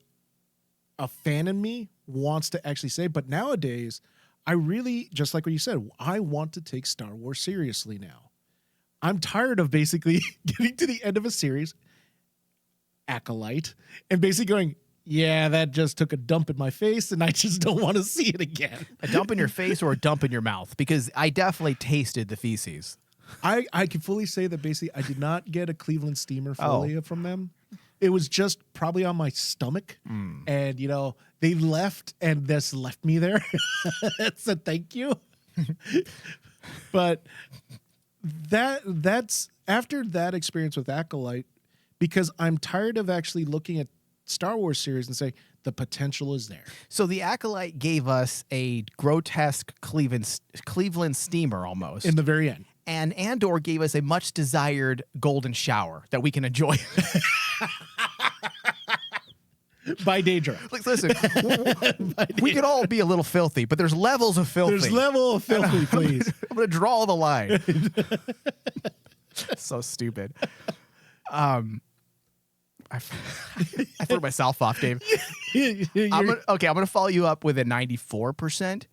a fan in me wants to actually say, but nowadays I really, just like what you said, I want to take Star Wars seriously now. I'm tired of basically getting to the end of a series, Acolyte, and basically going, yeah, that just took a dump in my face and I just don't want to see it again. A dump in your face or a dump in your mouth? Because I definitely tasted the feces. I can fully say that basically I did not get a Cleveland steamer fully from them. It was just probably on my stomach. And, you know, they left and this left me there. So thank you. But that's after that experience with Acolyte, because I'm tired of actually looking at Star Wars series and saying the potential is there. So the Acolyte gave us a grotesque Cleveland steamer almost. In the very end. And Andor gave us a much desired golden shower that we can enjoy. By Daedra. Like, listen, we could all be a little filthy, but there's levels of filthy. There's level of filthy, please. I'm going to draw the line. So stupid. I threw myself off, Dave. I'm going to follow you up with a 94%.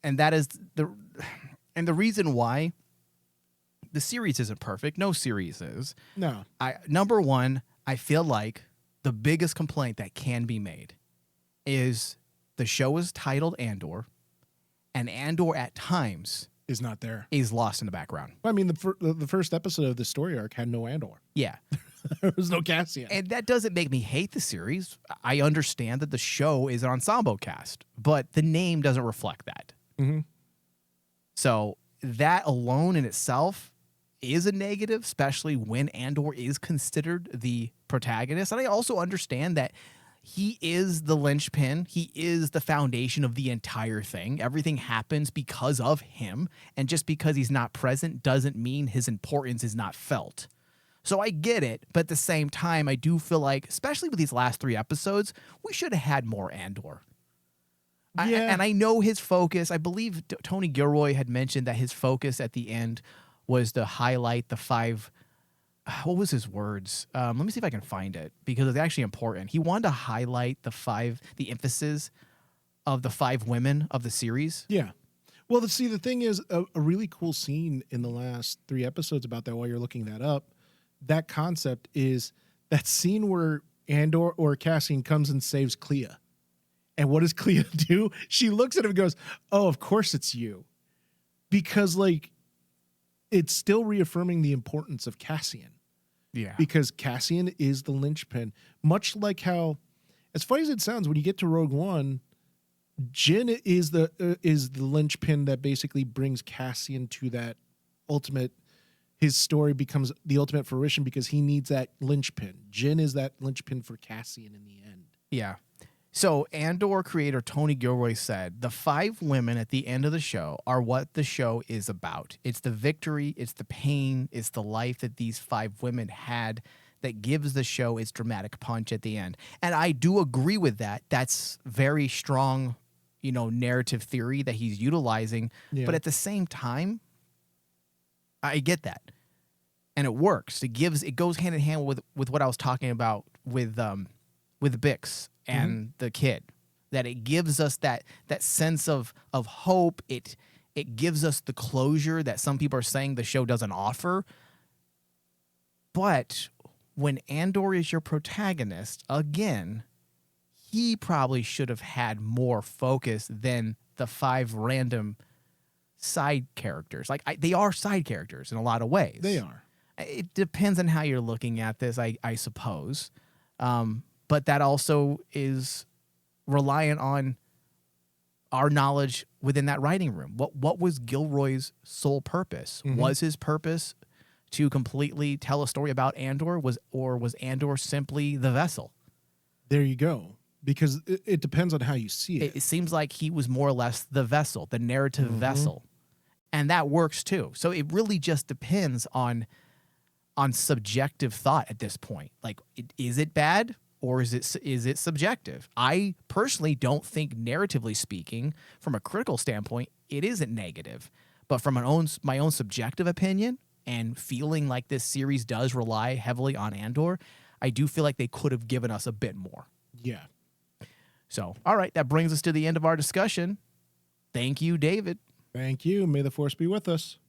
And that is the reason why the series isn't perfect. No series is. No. Number one, I feel like the biggest complaint that can be made is the show is titled Andor, and Andor at times Is not there. is lost in the background. I mean, the first episode of the story arc had no Andor. Yeah. There was no Cassian. And that doesn't make me hate the series. I understand that the show is an ensemble cast, but the name doesn't reflect that. Mm-hmm. So that alone in itself is a negative, especially when Andor is considered the protagonist. And I also understand that he is the linchpin. He is the foundation of the entire thing. Everything happens because of him. And just because he's not present doesn't mean his importance is not felt. So I get it. But at the same time, I do feel like, especially with these last 3 episodes, we should have had more Andor. Yeah. And I know his focus. I believe Tony Gilroy had mentioned that his focus at the end was to highlight the 5. What was his words? Let me see if I can find it, because it's actually important. He wanted to highlight the emphasis of the 5 women of the series. Yeah. Well, the thing is, a really cool scene in the last 3 episodes about that, while you're looking that up, that concept is that scene where Andor or Cassian comes and saves Clea. And what does Clea do? She looks at him and goes, oh, of course it's you. Because, like, it's still reaffirming the importance of Cassian. Yeah. Because Cassian is the linchpin. Much like how, as funny as it sounds, when you get to Rogue One, Jyn is the linchpin that basically brings Cassian to that ultimate. His story becomes the ultimate fruition because he needs that linchpin. Jyn is that linchpin for Cassian in the end. Yeah. So Andor creator Tony Gilroy said, the 5 women at the end of the show are what the show is about. It's the victory, it's the pain, it's the life that these 5 women had that gives the show its dramatic punch at the end. And I do agree with that. That's very strong, narrative theory that he's utilizing. Yeah. But at the same time, I get that. And it works. It goes hand in hand with what I was talking about with Bix and the kid, that it gives us that sense of hope. It gives us the closure that some people are saying the show doesn't offer. But when Andor is your protagonist, again, he probably should have had more focus than the 5 random side characters. Like they are side characters in a lot of ways. They are. It depends on how you're looking at this, I suppose. But that also is reliant on our knowledge within that writing room. What was Gilroy's sole purpose? Was his purpose to completely tell a story about Andor, or was Andor simply the vessel? There you go. Because it depends on how you see it. It seems like he was more or less the vessel, the narrative vessel. And that works too. So it really just depends on subjective thought at this point. Like, is it bad or is it subjective? I personally don't think, narratively speaking, from a critical standpoint, it isn't negative. But from my own subjective opinion and feeling like this series does rely heavily on Andor, I do feel like they could have given us a bit more. Yeah. So, all right, that brings us to the end of our discussion. Thank you, David. Thank you. May the force be with us.